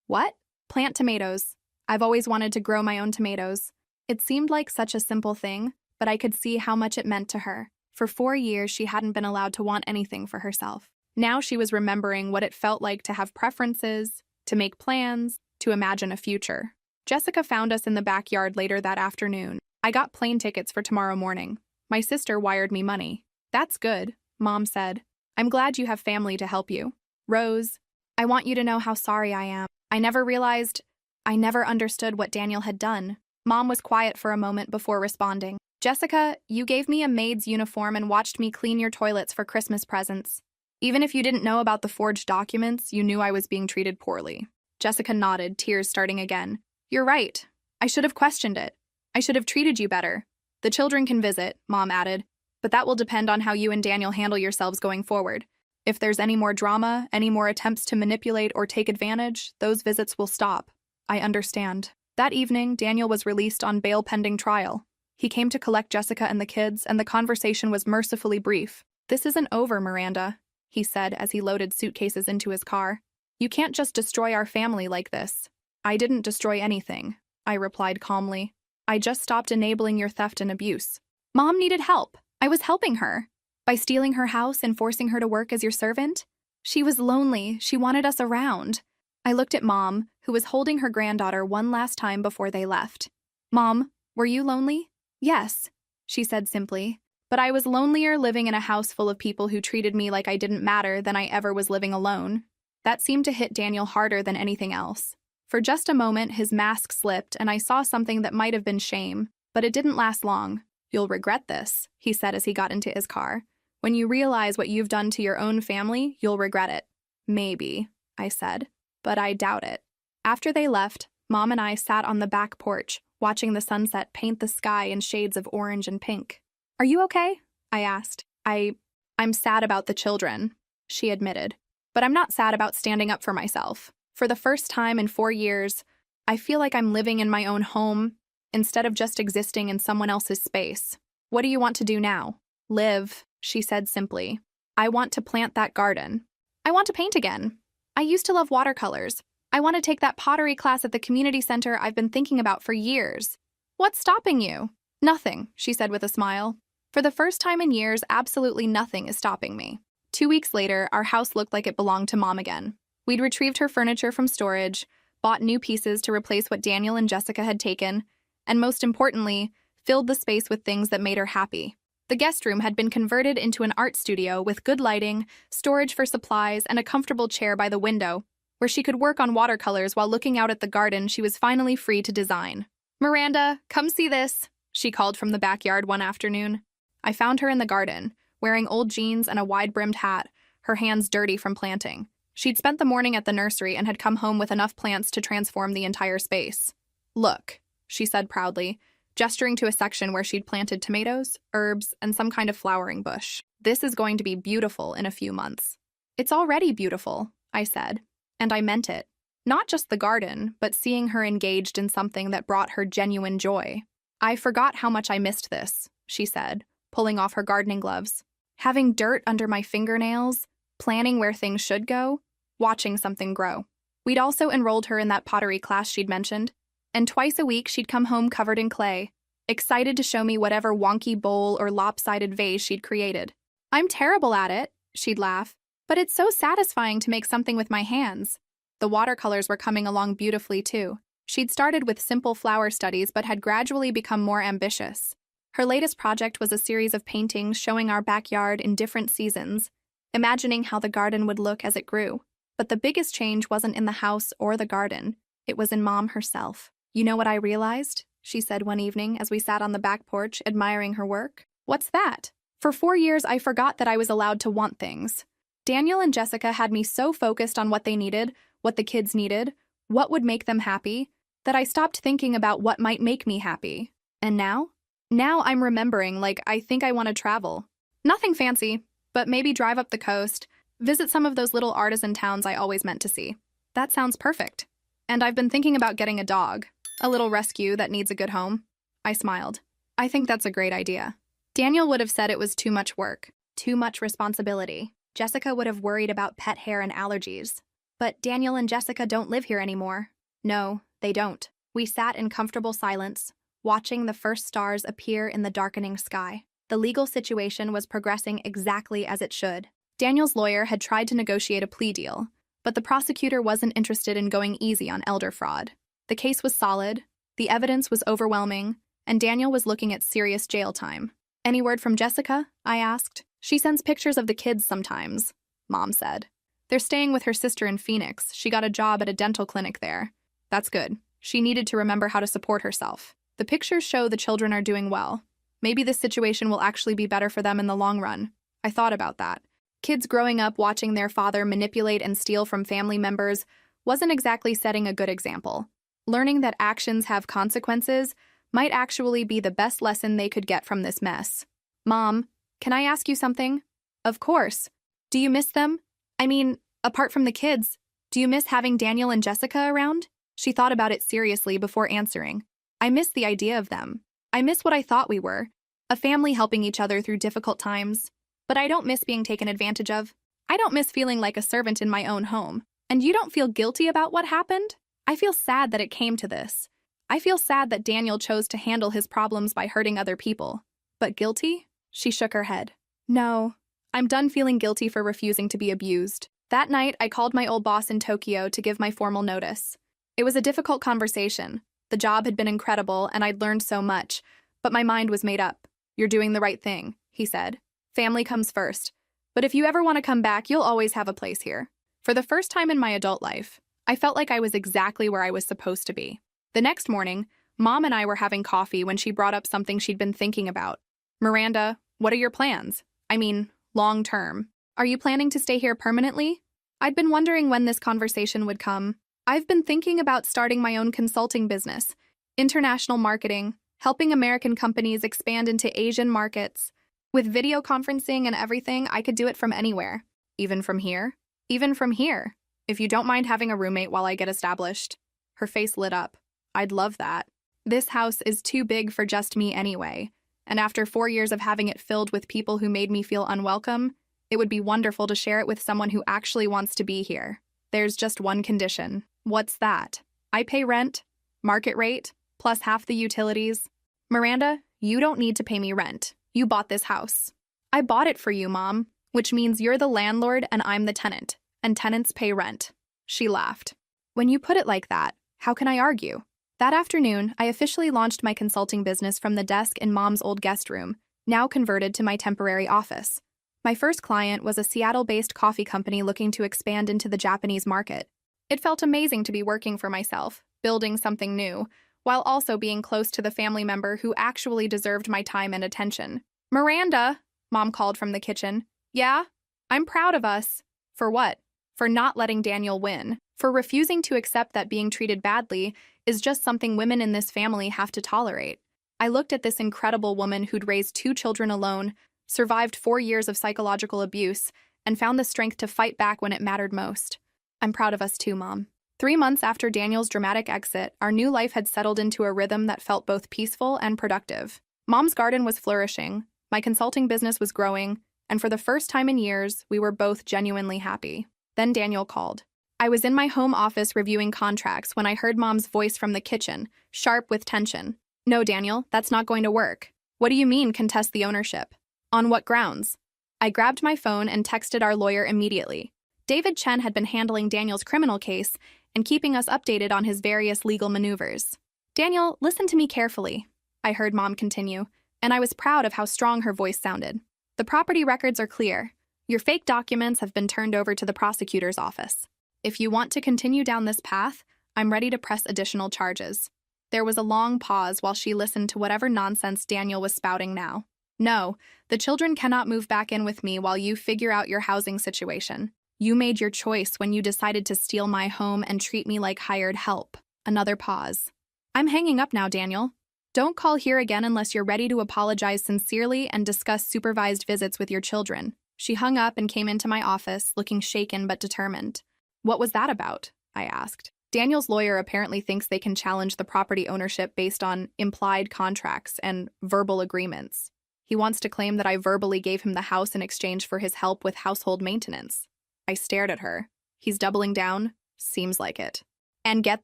"What?" "Plant tomatoes. I've always wanted to grow my own tomatoes." It seemed like such a simple thing, but I could see how much it meant to her. For 4 years, she hadn't been allowed to want anything for herself. Now she was remembering what it felt like to have preferences, to make plans, to imagine a future. Jessica found us in the backyard later that afternoon. "I got plane tickets for tomorrow morning. My sister wired me money." "That's good," Mom said. "I'm glad you have family to help you." "Rose, I want you to know how sorry I am. I never understood what Daniel had done." Mom was quiet for a moment before responding. "Jessica, you gave me a maid's uniform and watched me clean your toilets for Christmas presents. Even if you didn't know about the forged documents, you knew I was being treated poorly." Jessica nodded, tears starting again. "You're right. I should have questioned it. I should have treated you better. The children can visit," Mom added, "but that will depend on how you and Daniel handle yourselves going forward. If there's any more drama, any more attempts to manipulate or take advantage, those visits will stop." "I understand." That evening, Daniel was released on bail pending trial. He came to collect Jessica and the kids, and the conversation was mercifully brief. "This isn't over, Miranda," he said as he loaded suitcases into his car. "You can't just destroy our family like this." "I didn't destroy anything," I replied calmly. "I just stopped enabling your theft and abuse." "Mom needed help. I was helping her. By stealing her house and forcing her to work as your servant? She was lonely. She wanted us around." I looked at Mom, who was holding her granddaughter one last time before they left. "Mom, were you lonely?" "Yes," she said simply. "But I was lonelier living in a house full of people who treated me like I didn't matter than I ever was living alone." That seemed to hit Daniel harder than anything else. For just a moment, his mask slipped, and I saw something that might have been shame, but it didn't last long. "You'll regret this," he said as he got into his car. "When you realize what you've done to your own family, you'll regret it." "Maybe," I said, "but I doubt it." After they left, Mom and I sat on the back porch, watching the sunset paint the sky in shades of orange and pink. "Are you okay?" I asked. I'm sad about the children," she admitted. "But I'm not sad about standing up for myself. For the first time in 4 years, I feel like I'm living in my own home instead of just existing in someone else's space." "What do you want to do now?" "Live," she said simply. "I want to plant that garden. I want to paint again. I used to love watercolors. I want to take that pottery class at the community center I've been thinking about for years." "What's stopping you?" "Nothing," she said with a smile. "For the first time in years, absolutely nothing is stopping me." 2 weeks later, our house looked like it belonged to Mom again. We'd retrieved her furniture from storage, bought new pieces to replace what Daniel and Jessica had taken, and most importantly, filled the space with things that made her happy. The guest room had been converted into an art studio with good lighting, storage for supplies, and a comfortable chair by the window, where she could work on watercolors while looking out at the garden she was finally free to design. "Miranda, come see this," she called from the backyard one afternoon. I found her in the garden, wearing old jeans and a wide-brimmed hat, her hands dirty from planting. She'd spent the morning at the nursery and had come home with enough plants to transform the entire space. "Look," she said proudly, gesturing to a section where she'd planted tomatoes, herbs, and some kind of flowering bush. "This is going to be beautiful in a few months." "It's already beautiful," I said, and I meant it. Not just the garden, but seeing her engaged in something that brought her genuine joy. "I forgot how much I missed this," she said, pulling off her gardening gloves. "Having dirt under my fingernails, planning where things should go, watching something grow." We'd also enrolled her in that pottery class she'd mentioned, and twice a week she'd come home covered in clay, excited to show me whatever wonky bowl or lopsided vase she'd created. "I'm terrible at it," she'd laugh, "but it's so satisfying to make something with my hands." The watercolors were coming along beautifully too. She'd started with simple flower studies but had gradually become more ambitious. Her latest project was a series of paintings showing our backyard in different seasons, imagining how the garden would look as it grew. But the biggest change wasn't in the house or the garden. It was in Mom herself. "You know what I realized?" she said one evening as we sat on the back porch admiring her work. "What's that?" "For 4 years, I forgot that I was allowed to want things. Daniel and Jessica had me so focused on what they needed, what the kids needed, what would make them happy, that I stopped thinking about what might make me happy. And now? Now I'm remembering, like, I think I want to travel. Nothing fancy, but maybe drive up the coast, visit some of those little artisan towns I always meant to see." "That sounds perfect. And I've been thinking about getting a dog, a little rescue that needs a good home." I smiled. I think that's a great idea. Daniel would have said it was too much work, too much responsibility. Jessica would have worried about pet hair and allergies. But Daniel and Jessica don't live here anymore. No, they don't. We sat in comfortable silence, watching the first stars appear in the darkening sky. The legal situation was progressing exactly as it should. Daniel's lawyer had tried to negotiate a plea deal, but the prosecutor wasn't interested in going easy on elder fraud. The case was solid, the evidence was overwhelming, and Daniel was looking at serious jail time. Any word from Jessica? I asked. She sends pictures of the kids sometimes, Mom said. They're staying with her sister in Phoenix. She got a job at a dental clinic there. That's good. She needed to remember how to support herself. The pictures show the children are doing well. Maybe this situation will actually be better for them in the long run. I thought about that. Kids growing up watching their father manipulate and steal from family members wasn't exactly setting a good example. Learning that actions have consequences might actually be the best lesson they could get from this mess. Mom, can I ask you something? Of course. Do you miss them? I mean, apart from the kids, do you miss having Daniel and Jessica around? She thought about it seriously before answering. I miss the idea of them. I miss what I thought we were, a family helping each other through difficult times. But I don't miss being taken advantage of. I don't miss feeling like a servant in my own home. And you don't feel guilty about what happened? I feel sad that it came to this. I feel sad that Daniel chose to handle his problems by hurting other people. But guilty? She shook her head. No, I'm done feeling guilty for refusing to be abused. That night, I called my old boss in Tokyo to give my formal notice. It was a difficult conversation. The job had been incredible, and I'd learned so much, but my mind was made up. You're doing the right thing, he said. Family comes first. But if you ever want to come back, you'll always have a place here. For the first time in my adult life, I felt like I was exactly where I was supposed to be. The next morning, Mom and I were having coffee when she brought up something she'd been thinking about. Miranda, what are your plans? I mean, long term. Are you planning to stay here permanently? I'd been wondering when this conversation would come. I've been thinking about starting my own consulting business, international marketing, helping American companies expand into Asian markets. With video conferencing and everything, I could do it from anywhere. Even from here? Even from here. If you don't mind having a roommate while I get established. Her face lit up. I'd love that. This house is too big for just me anyway, and after 4 years of having it filled with people who made me feel unwelcome, it would be wonderful to share it with someone who actually wants to be here. There's just one condition. What's that? I pay rent, market rate, plus half the utilities. Miranda, you don't need to pay me rent. You bought this house. I bought it for you, Mom, which means you're the landlord and I'm the tenant, and tenants pay rent. She laughed. When you put it like that, how can I argue? That afternoon, I officially launched my consulting business from the desk in Mom's old guest room, now converted to my temporary office. My first client was a Seattle-based coffee company looking to expand into the Japanese market. It felt amazing to be working for myself, building something new, while also being close to the family member who actually deserved my time and attention. Miranda, Mom called from the kitchen. Yeah? I'm proud of us. For what? For not letting Daniel win. For refusing to accept that being treated badly is just something women in this family have to tolerate. I looked at this incredible woman who'd raised 2 children alone, survived 4 years of psychological abuse, and found the strength to fight back when it mattered most. I'm proud of us too, Mom. 3 months after Daniel's dramatic exit, our new life had settled into a rhythm that felt both peaceful and productive. Mom's garden was flourishing, my consulting business was growing, and for the first time in years, we were both genuinely happy. Then Daniel called. I was in my home office reviewing contracts when I heard Mom's voice from the kitchen, sharp with tension. No, Daniel, that's not going to work. What do you mean, contest the ownership? On what grounds? I grabbed my phone and texted our lawyer immediately. David Chen had been handling Daniel's criminal case and keeping us updated on his various legal maneuvers. Daniel, listen to me carefully, I heard Mom continue, and I was proud of how strong her voice sounded. The property records are clear. Your fake documents have been turned over to the prosecutor's office. If you want to continue down this path, I'm ready to press additional charges. There was a long pause while she listened to whatever nonsense Daniel was spouting now. No, the children cannot move back in with me while you figure out your housing situation. You made your choice when you decided to steal my home and treat me like hired help. Another pause. I'm hanging up now, Daniel. Don't call here again unless you're ready to apologize sincerely and discuss supervised visits with your children. She hung up and came into my office, looking shaken but determined. What was that about? I asked. Daniel's lawyer apparently thinks they can challenge the property ownership based on implied contracts and verbal agreements. He wants to claim that I verbally gave him the house in exchange for his help with household maintenance. I stared at her. He's doubling down? Seems like it. And get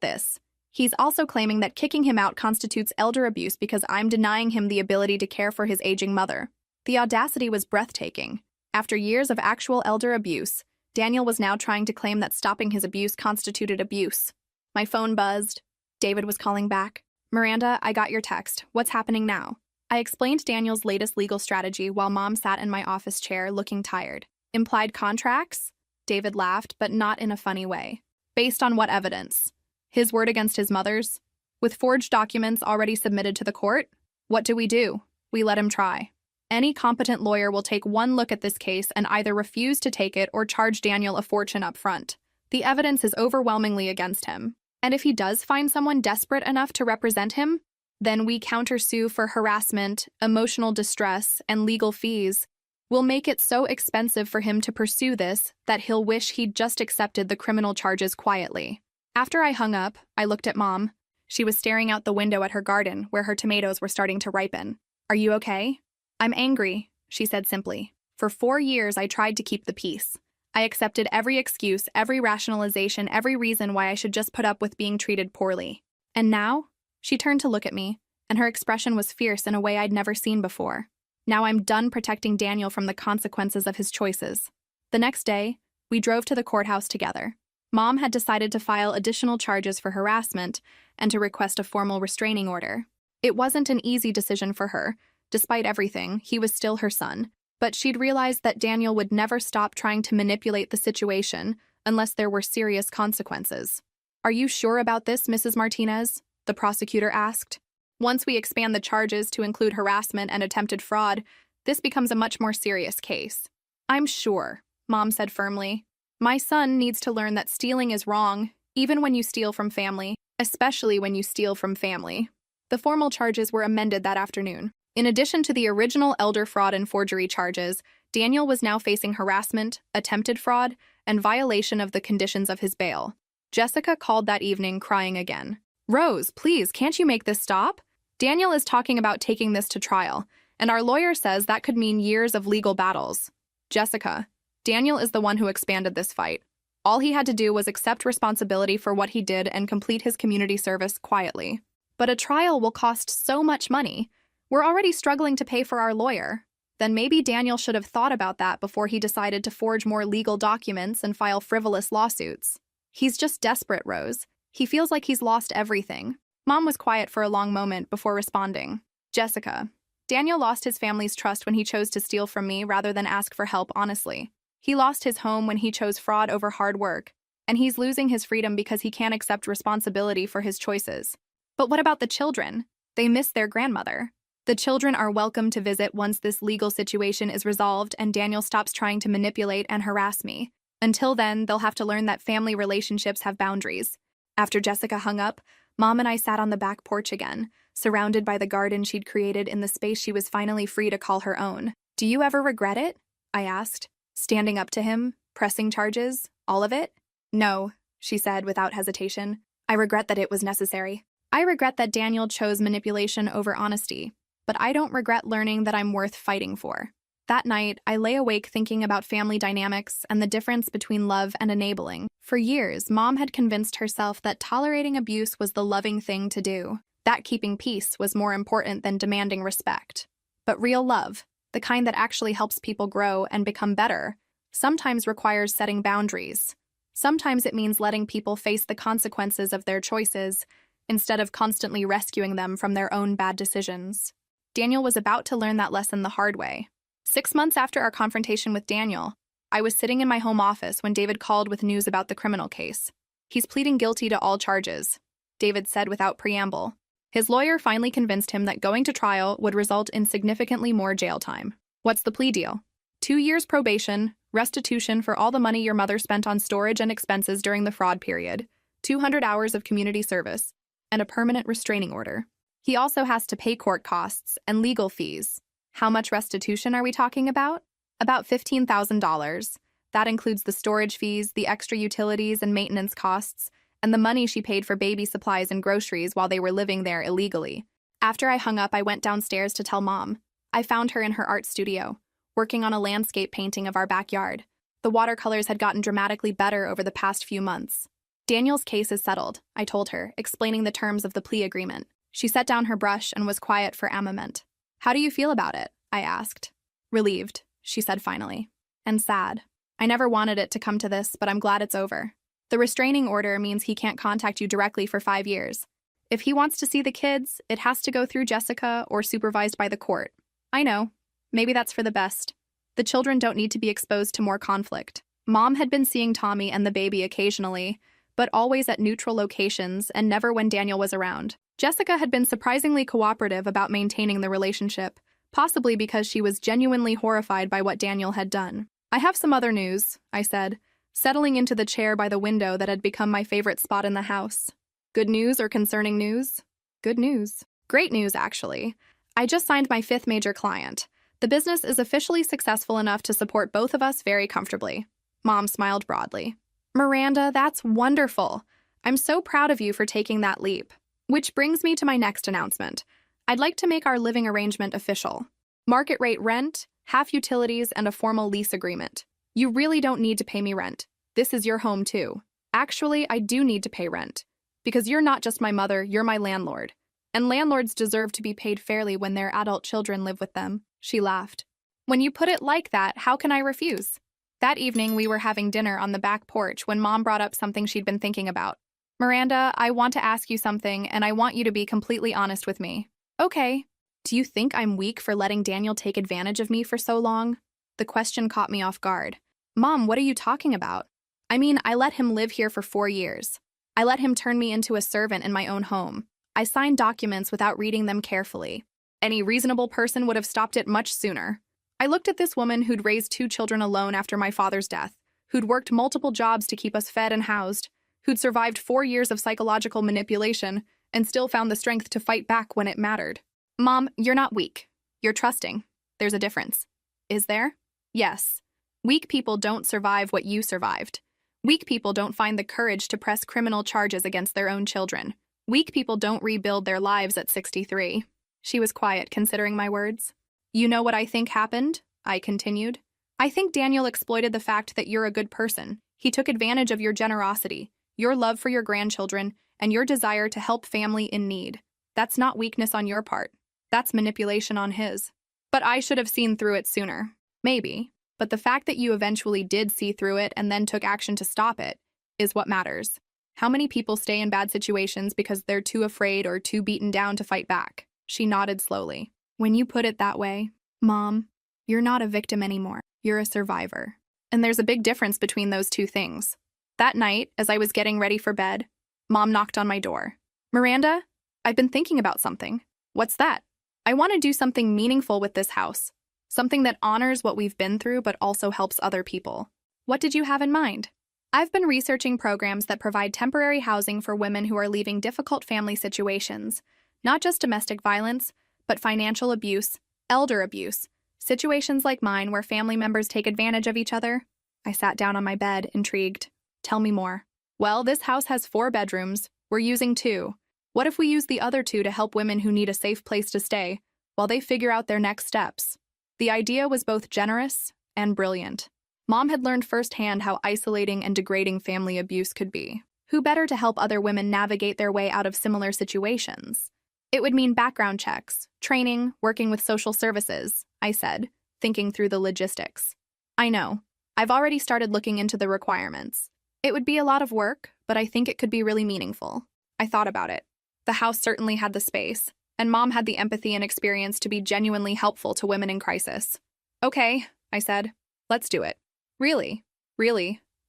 this. He's also claiming that kicking him out constitutes elder abuse because I'm denying him the ability to care for his aging mother. The audacity was breathtaking. After years of actual elder abuse, Daniel was now trying to claim that stopping his abuse constituted abuse. My phone buzzed. David was calling back. "Miranda, I got your text. What's happening now?" I explained Daniel's latest legal strategy while Mom sat in my office chair looking tired. "Implied contracts?" David laughed, but not in a funny way. "Based on what evidence? His word against his mother's? With forged documents already submitted to the court? What do? We let him try. Any competent lawyer will take one look at this case and either refuse to take it or charge Daniel a fortune up front. The evidence is overwhelmingly against him. And if he does find someone desperate enough to represent him, then we countersue for harassment, emotional distress, and legal fees. We'll make it so expensive for him to pursue this that he'll wish he'd just accepted the criminal charges quietly." After I hung up, I looked at Mom. She was staring out the window at her garden, where her tomatoes were starting to ripen. "Are you okay?" "I'm angry," she said simply. "For 4 years, I tried to keep the peace. I accepted every excuse, every rationalization, every reason why I should just put up with being treated poorly. And now?" She turned to look at me, and her expression was fierce in a way I'd never seen before. "Now I'm done protecting Daniel from the consequences of his choices." The next day, we drove to the courthouse together. Mom had decided to file additional charges for harassment and to request a formal restraining order. It wasn't an easy decision for her. Despite everything, he was still her son. But she'd realized that Daniel would never stop trying to manipulate the situation unless there were serious consequences. "Are you sure about this, Mrs. Martinez?" the prosecutor asked. "Once we expand the charges to include harassment and attempted fraud, this becomes a much more serious case." "I'm sure," Mom said firmly. "My son needs to learn that stealing is wrong, even when you steal from family, especially when you steal from family." The formal charges were amended that afternoon. In addition to the original elder fraud and forgery charges, Daniel was now facing harassment, attempted fraud, and violation of the conditions of his bail. Jessica called that evening crying again. "Rose, please, can't you make this stop? Daniel is talking about taking this to trial, and our lawyer says that could mean years of legal battles." "Jessica, Daniel is the one who expanded this fight. All he had to do was accept responsibility for what he did and complete his community service quietly. But a trial will cost so much money. We're already struggling to pay for our lawyer. Then maybe Daniel should have thought about that before he decided to forge more legal documents and file frivolous lawsuits. He's just desperate, Rose. He feels like he's lost everything." Mom was quiet for a long moment before responding. "Jessica, Daniel lost his family's trust when he chose to steal from me rather than ask for help honestly. He lost his home when he chose fraud over hard work, and he's losing his freedom because he can't accept responsibility for his choices. But what about the children? They miss their grandmother. The children are welcome to visit once this legal situation is resolved and Daniel stops trying to manipulate and harass me. Until then, they'll have to learn that family relationships have boundaries." After Jessica hung up, Mom and I sat on the back porch again, surrounded by the garden she'd created in the space she was finally free to call her own. "Do you ever regret it?" I asked, standing up to him, pressing charges, all of it. "No," she said without hesitation. "I regret that it was necessary. I regret that Daniel chose manipulation over honesty. But I don't regret learning that I'm worth fighting for." That night, I lay awake thinking about family dynamics and the difference between love and enabling. For years, Mom had convinced herself that tolerating abuse was the loving thing to do, that keeping peace was more important than demanding respect. But real love, the kind that actually helps people grow and become better, sometimes requires setting boundaries. Sometimes it means letting people face the consequences of their choices instead of constantly rescuing them from their own bad decisions. Daniel was about to learn that lesson the hard way. 6 months after our confrontation with Daniel, I was sitting in my home office when David called with news about the criminal case. "He's pleading guilty to all charges," David said without preamble. His lawyer finally convinced him that going to trial would result in significantly more jail time. "What's the plea deal?" 2 years probation, restitution for all the money your mother spent on storage and expenses during the fraud period, 200 hours of community service, and a permanent restraining order. He also has to pay court costs and legal fees. How much restitution are we talking about? About $15,000. That includes the storage fees, the extra utilities and maintenance costs, and the money she paid for baby supplies and groceries while they were living there illegally. After I hung up, I went downstairs to tell Mom. I found her in her art studio, working on a landscape painting of our backyard. The watercolors had gotten dramatically better over the past few months. Daniel's case is settled, I told her, explaining the terms of the plea agreement. She set down her brush and was quiet for a moment. How do you feel about it? I asked. Relieved, she said finally. And sad. I never wanted it to come to this, but I'm glad it's over. The restraining order means he can't contact you directly for 5 years. If he wants to see the kids, it has to go through Jessica or supervised by the court. I know. Maybe that's for the best. The children don't need to be exposed to more conflict. Mom had been seeing Tommy and the baby occasionally, but always at neutral locations and never when Daniel was around. Jessica had been surprisingly cooperative about maintaining the relationship, possibly because she was genuinely horrified by what Daniel had done. I have some other news, I said, settling into the chair by the window that had become my favorite spot in the house. Good news or concerning news? Good news. Great news, actually. I just signed my 5th major client. The business is officially successful enough to support both of us very comfortably. Mom smiled broadly. Miranda, that's wonderful. I'm so proud of you for taking that leap. Which brings me to my next announcement. I'd like to make our living arrangement official. Market rate rent, half utilities, and a formal lease agreement. You really don't need to pay me rent. This is your home too. Actually, I do need to pay rent. Because you're not just my mother, you're my landlord. And landlords deserve to be paid fairly when their adult children live with them. She laughed. When you put it like that, how can I refuse? That evening, we were having dinner on the back porch when Mom brought up something she'd been thinking about. Miranda, I want to ask you something, and I want you to be completely honest with me. Okay. Do you think I'm weak for letting Daniel take advantage of me for so long? The question caught me off guard. Mom, what are you talking about? I mean, I let him live here for 4 years. I let him turn me into a servant in my own home. I signed documents without reading them carefully. Any reasonable person would have stopped it much sooner. I looked at this woman who'd raised 2 children alone after my father's death, who'd worked multiple jobs to keep us fed and housed, who'd survived 4 years of psychological manipulation and still found the strength to fight back when it mattered. Mom, you're not weak. You're trusting. There's a difference. Is there? Yes. Weak people don't survive what you survived. Weak people don't find the courage to press criminal charges against their own children. Weak people don't rebuild their lives at 63. She was quiet, considering my words. You know what I think happened? I continued. I think Daniel exploited the fact that you're a good person. He took advantage of your generosity, your love for your grandchildren, and your desire to help family in need. That's not weakness on your part. That's manipulation on his. But I should have seen through it sooner. Maybe. But the fact that you eventually did see through it and then took action to stop it is what matters. How many people stay in bad situations because they're too afraid or too beaten down to fight back? She nodded slowly. When you put it that way, Mom, you're not a victim anymore. You're a survivor. And there's a big difference between those two things. That night, as I was getting ready for bed, Mom knocked on my door. Miranda, I've been thinking about something. What's that? I want to do something meaningful with this house. Something that honors what we've been through but also helps other people. What did you have in mind? I've been researching programs that provide temporary housing for women who are leaving difficult family situations, not just domestic violence, but financial abuse, elder abuse, situations like mine where family members take advantage of each other. I sat down on my bed, intrigued. Tell me more. Well, this house has 4 bedrooms. We're using 2. What if we use the other 2 to help women who need a safe place to stay while they figure out their next steps? The idea was both generous and brilliant. Mom had learned firsthand how isolating and degrading family abuse could be. Who better to help other women navigate their way out of similar situations? It would mean background checks, training, working with social services, I said, thinking through the logistics. I know. I've already started looking into the requirements. It would be a lot of work, but I think it could be really meaningful. I thought about it. The house certainly had the space, and Mom had the empathy and experience to be genuinely helpful to women in crisis. Okay, I said. Let's do it. Really,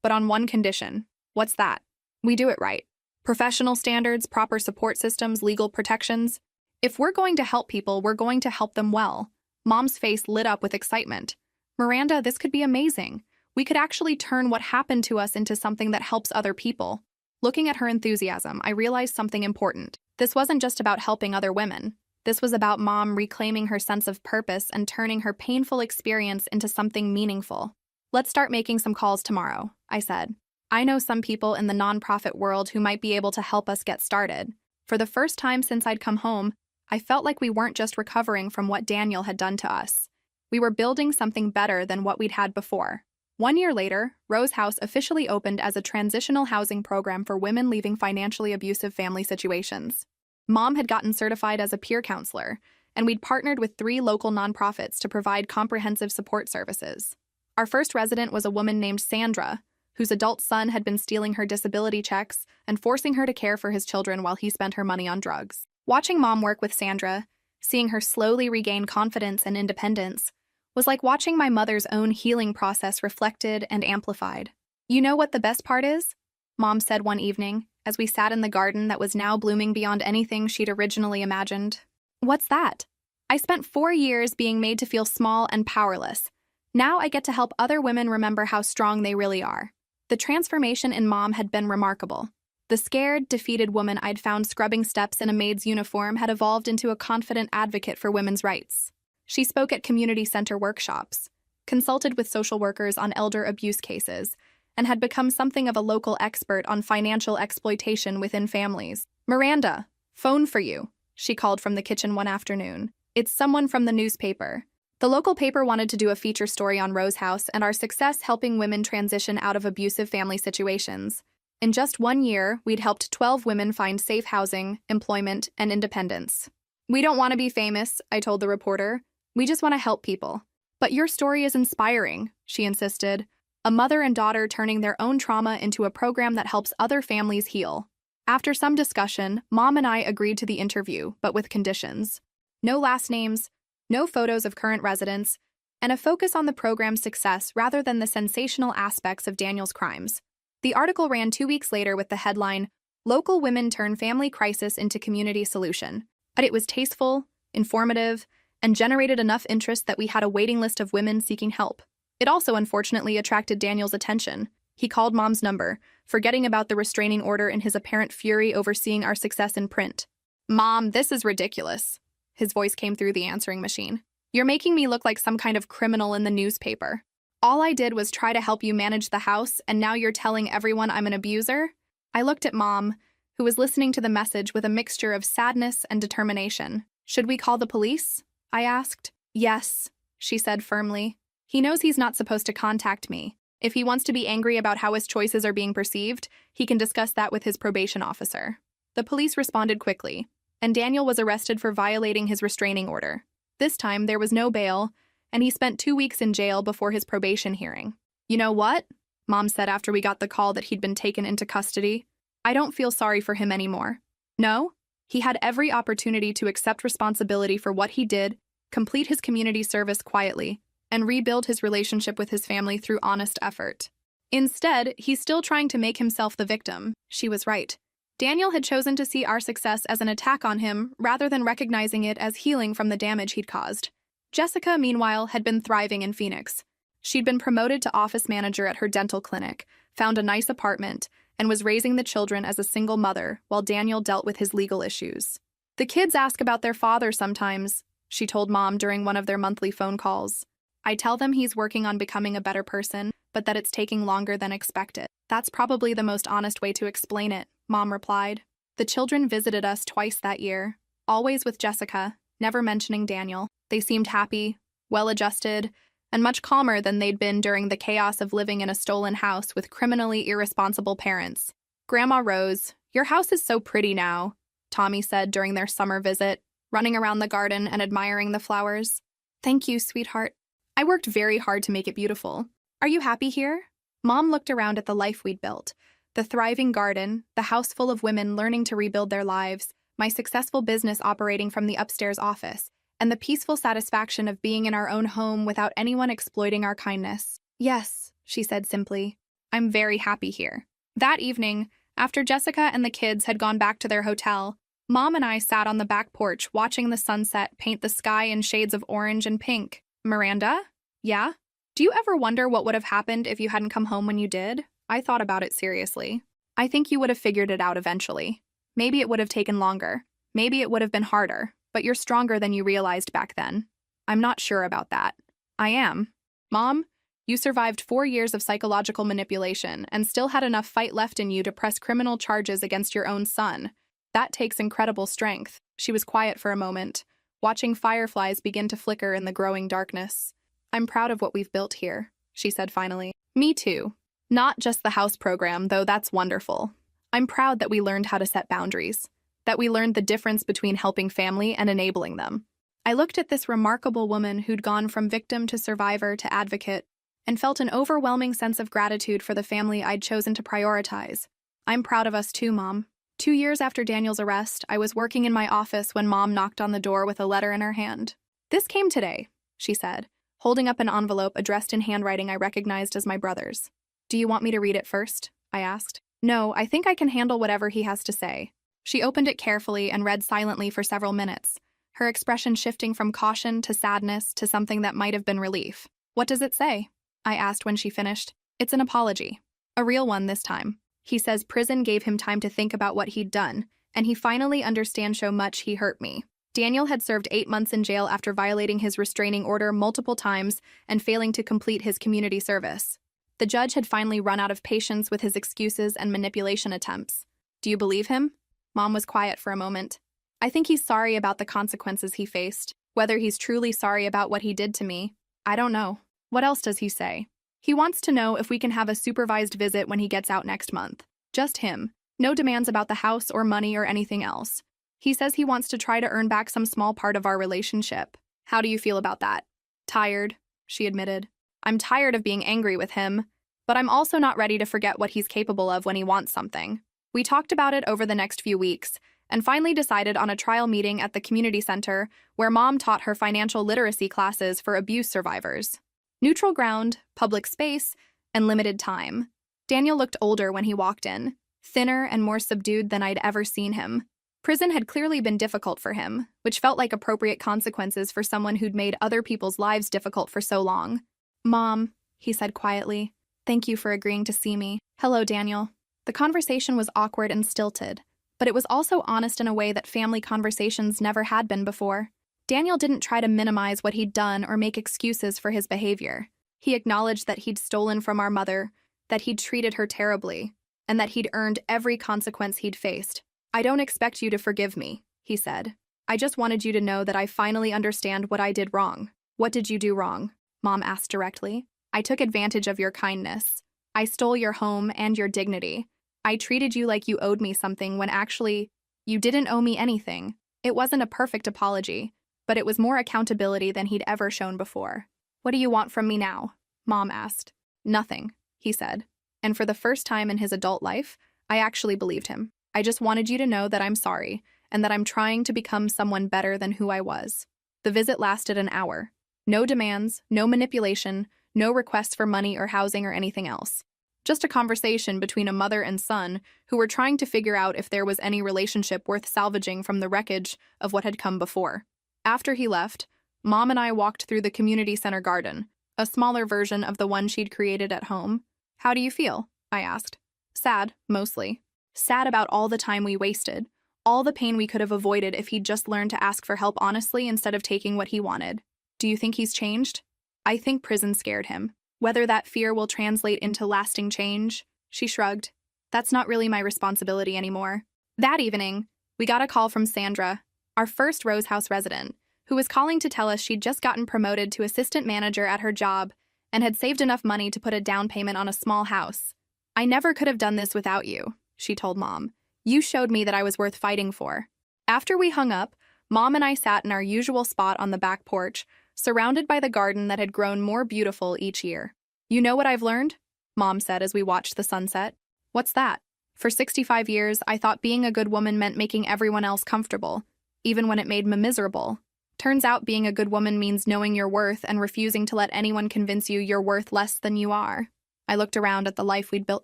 but on one condition. What's that? We do it right. Professional standards, proper support systems, legal protections. If we're going to help people, we're going to help them well. Mom's face lit up with excitement. Miranda, this could be amazing. We could actually turn what happened to us into something that helps other people. Looking at her enthusiasm, I realized something important. This wasn't just about helping other women. This was about Mom reclaiming her sense of purpose and turning her painful experience into something meaningful. Let's start making some calls tomorrow, I said. I know some people in the nonprofit world who might be able to help us get started. For the first time since I'd come home, I felt like we weren't just recovering from what Daniel had done to us. We were building something better than what we'd had before. 1 year later, Rose House officially opened as a transitional housing program for women leaving financially abusive family situations. Mom had gotten certified as a peer counselor, and we'd partnered with 3 local nonprofits to provide comprehensive support services. Our first resident was a woman named Sandra, whose adult son had been stealing her disability checks and forcing her to care for his children while he spent her money on drugs. Watching Mom work with Sandra, seeing her slowly regain confidence and independence, was like watching my mother's own healing process reflected and amplified. "You know what the best part is?" Mom said one evening, as we sat in the garden that was now blooming beyond anything she'd originally imagined. "What's that?" "I spent 4 years being made to feel small and powerless. Now I get to help other women remember how strong they really are." The transformation in Mom had been remarkable. The scared, defeated woman I'd found scrubbing steps in a maid's uniform had evolved into a confident advocate for women's rights. She spoke at community center workshops, consulted with social workers on elder abuse cases, and had become something of a local expert on financial exploitation within families. "Miranda, phone for you," she called from the kitchen one afternoon. "It's someone from the newspaper." The local paper wanted to do a feature story on Rose House and our success helping women transition out of abusive family situations. In just 1 year, we'd helped 12 women find safe housing, employment, and independence. "We don't want to be famous," I told the reporter. "We just want to help people." "But your story is inspiring," she insisted. "A mother and daughter turning their own trauma into a program that helps other families heal." After some discussion, Mom and I agreed to the interview, but with conditions. No last names, no photos of current residents, and a focus on the program's success rather than the sensational aspects of Daniel's crimes. The article ran 2 weeks later with the headline, "Local Women Turn Family Crisis into Community Solution." But it was tasteful, informative, and generated enough interest that we had a waiting list of women seeking help. It also unfortunately attracted Daniel's attention. He called Mom's number, forgetting about the restraining order in his apparent fury over seeing our success in print. "Mom, this is ridiculous." His voice came through the answering machine. "You're making me look like some kind of criminal in the newspaper. All I did was try to help you manage the house, and now you're telling everyone I'm an abuser?" I looked at Mom, who was listening to the message with a mixture of sadness and determination. "Should we call the police?" I asked. "Yes," she said firmly. "He knows he's not supposed to contact me. If he wants to be angry about how his choices are being perceived, he can discuss that with his probation officer." The police responded quickly, and Daniel was arrested for violating his restraining order. This time, there was no bail, and he spent 2 weeks in jail before his probation hearing. "You know what?" Mom said after we got the call that he'd been taken into custody. "I don't feel sorry for him anymore." "No? He had every opportunity to accept responsibility for what he did, complete his community service quietly, and rebuild his relationship with his family through honest effort. Instead, he's still trying to make himself the victim." She was right. Daniel had chosen to see our success as an attack on him rather than recognizing it as healing from the damage he'd caused. Jessica, meanwhile, had been thriving in Phoenix. She'd been promoted to office manager at her dental clinic, found a nice apartment, and was raising the children as a single mother while Daniel dealt with his legal issues. "The kids ask about their father sometimes," she told Mom during one of their monthly phone calls. "I tell them he's working on becoming a better person, but that it's taking longer than expected." "That's probably the most honest way to explain it," Mom replied. The children visited us twice that year, always with Jessica, never mentioning Daniel. They seemed happy, well-adjusted, and much calmer than they'd been during the chaos of living in a stolen house with criminally irresponsible parents. "Grandma Rose, your house is so pretty now," Tommy said during their summer visit, running around the garden and admiring the flowers. "Thank you, sweetheart. I worked very hard to make it beautiful. Are you happy here?" Mom looked around at the life we'd built. The thriving garden, the house full of women learning to rebuild their lives, my successful business operating from the upstairs office, and the peaceful satisfaction of being in our own home without anyone exploiting our kindness. "Yes," she said simply. "I'm very happy here." That evening, after Jessica and the kids had gone back to their hotel, Mom and I sat on the back porch watching the sunset paint the sky in shades of orange and pink. "Miranda? Yeah? Do you ever wonder what would have happened if you hadn't come home when you did?" I thought about it seriously. "I think you would have figured it out eventually. Maybe it would have taken longer. Maybe it would have been harder, but you're stronger than you realized back then." "I'm not sure about that." "I am. Mom, You survived 4 years of psychological manipulation and still had enough fight left in you to press criminal charges against your own son. That takes incredible strength. She was quiet for a moment, watching fireflies begin to flicker in the growing darkness. I'm proud of what we've built here, she said finally. Me too. Not just the house program, though that's wonderful. I'm proud that we learned how to set boundaries, that we learned the difference between helping family and enabling them. I looked at this remarkable woman who'd gone from victim to survivor to advocate and felt an overwhelming sense of gratitude for the family I'd chosen to prioritize. I'm proud of us too, Mom. 2 years after Daniel's arrest, I was working in my office when Mom knocked on the door with a letter in her hand. This came today, she said, holding up an envelope addressed in handwriting I recognized as my brother's. Do you want me to read it first? I asked. No, I think I can handle whatever he has to say. She opened it carefully and read silently for several minutes, her expression shifting from caution to sadness to something that might have been relief. What does it say? I asked when she finished. It's an apology. A real one this time. He says prison gave him time to think about what he'd done, and he finally understands how much he hurt me. Daniel had served 8 months in jail after violating his restraining order multiple times and failing to complete his community service. The judge had finally run out of patience with his excuses and manipulation attempts. Do you believe him? Mom was quiet for a moment. I think he's sorry about the consequences he faced. Whether he's truly sorry about what he did to me, I don't know. What else does he say? He wants to know if we can have a supervised visit when he gets out next month. Just him. No demands about the house or money or anything else. He says he wants to try to earn back some small part of our relationship. How do you feel about that? Tired, she admitted. I'm tired of being angry with him, but I'm also not ready to forget what he's capable of when he wants something. We talked about it over the next few weeks and finally decided on a trial meeting at the community center where Mom taught her financial literacy classes for abuse survivors. Neutral ground, public space, and limited time. Daniel looked older when he walked in, thinner and more subdued than I'd ever seen him. Prison had clearly been difficult for him, which felt like appropriate consequences for someone who'd made other people's lives difficult for so long. Mom, he said quietly, thank you for agreeing to see me. Hello, Daniel. The conversation was awkward and stilted, but it was also honest in a way that family conversations never had been before. Daniel didn't try to minimize what he'd done or make excuses for his behavior. He acknowledged that he'd stolen from our mother, that he'd treated her terribly, and that he'd earned every consequence he'd faced. I don't expect you to forgive me, he said. I just wanted you to know that I finally understand what I did wrong. What did you do wrong? Mom asked directly. I took advantage of your kindness. I stole your home and your dignity. I treated you like you owed me something when actually, you didn't owe me anything. It wasn't a perfect apology, but it was more accountability than he'd ever shown before. What do you want from me now? Mom asked. Nothing, he said. And for the first time in his adult life, I actually believed him. I just wanted you to know that I'm sorry, and that I'm trying to become someone better than who I was. The visit lasted an hour. No demands, no manipulation, no requests for money or housing or anything else. Just a conversation between a mother and son who were trying to figure out if there was any relationship worth salvaging from the wreckage of what had come before. After he left, Mom and I walked through the community center garden, a smaller version of the one she'd created at home. How do you feel? I asked. Sad, mostly. Sad about all the time we wasted, all the pain we could have avoided if he'd just learned to ask for help honestly instead of taking what he wanted. Do you think he's changed? I think prison scared him. Whether that fear will translate into lasting change, she shrugged. That's not really my responsibility anymore. That evening, we got a call from Sandra, our first Rose House resident, who was calling to tell us she'd just gotten promoted to assistant manager at her job and had saved enough money to put a down payment on a small house. I never could have done this without you, she told Mom. You showed me that I was worth fighting for. After we hung up, Mom and I sat in our usual spot on the back porch, surrounded by the garden that had grown more beautiful each year. You know what I've learned? Mom said as we watched the sunset. What's that? For 65 years, I thought being a good woman meant making everyone else comfortable, even when it made me miserable. Turns out being a good woman means knowing your worth and refusing to let anyone convince you you're worth less than you are. I looked around at the life we'd built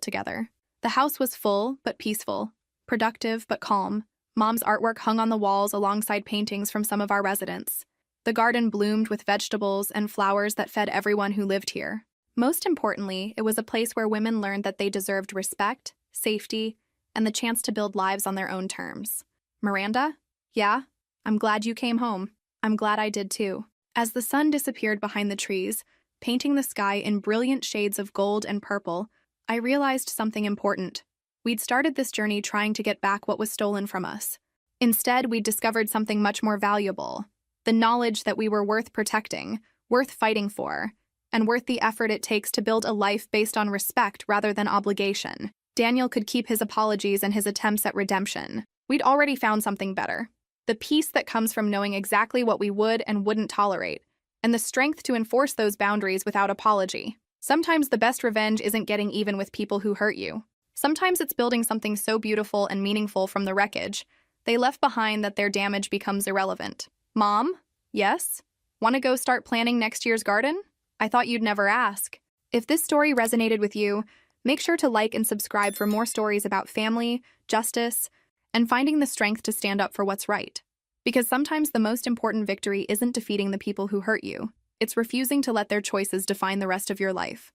together. The house was full but peaceful, productive but calm. Mom's artwork hung on the walls alongside paintings from some of our residents. The garden bloomed with vegetables and flowers that fed everyone who lived here. Most importantly, it was a place where women learned that they deserved respect, safety, and the chance to build lives on their own terms. Miranda? Yeah? I'm glad you came home. I'm glad I did too. As the sun disappeared behind the trees, painting the sky in brilliant shades of gold and purple, I realized something important. We'd started this journey trying to get back what was stolen from us. Instead, we'd discovered something much more valuable: the knowledge that we were worth protecting, worth fighting for, and worth the effort it takes to build a life based on respect rather than obligation. Daniel could keep his apologies and his attempts at redemption. We'd already found something better: the peace that comes from knowing exactly what we would and wouldn't tolerate, and the strength to enforce those boundaries without apology. Sometimes the best revenge isn't getting even with people who hurt you. Sometimes it's building something so beautiful and meaningful from the wreckage they left behind that their damage becomes irrelevant. Mom? Yes? Want to go start planning next year's garden? I thought you'd never ask. If this story resonated with you, make sure to like and subscribe for more stories about family, justice, and finding the strength to stand up for what's right. Because sometimes the most important victory isn't defeating the people who hurt you. It's refusing to let their choices define the rest of your life.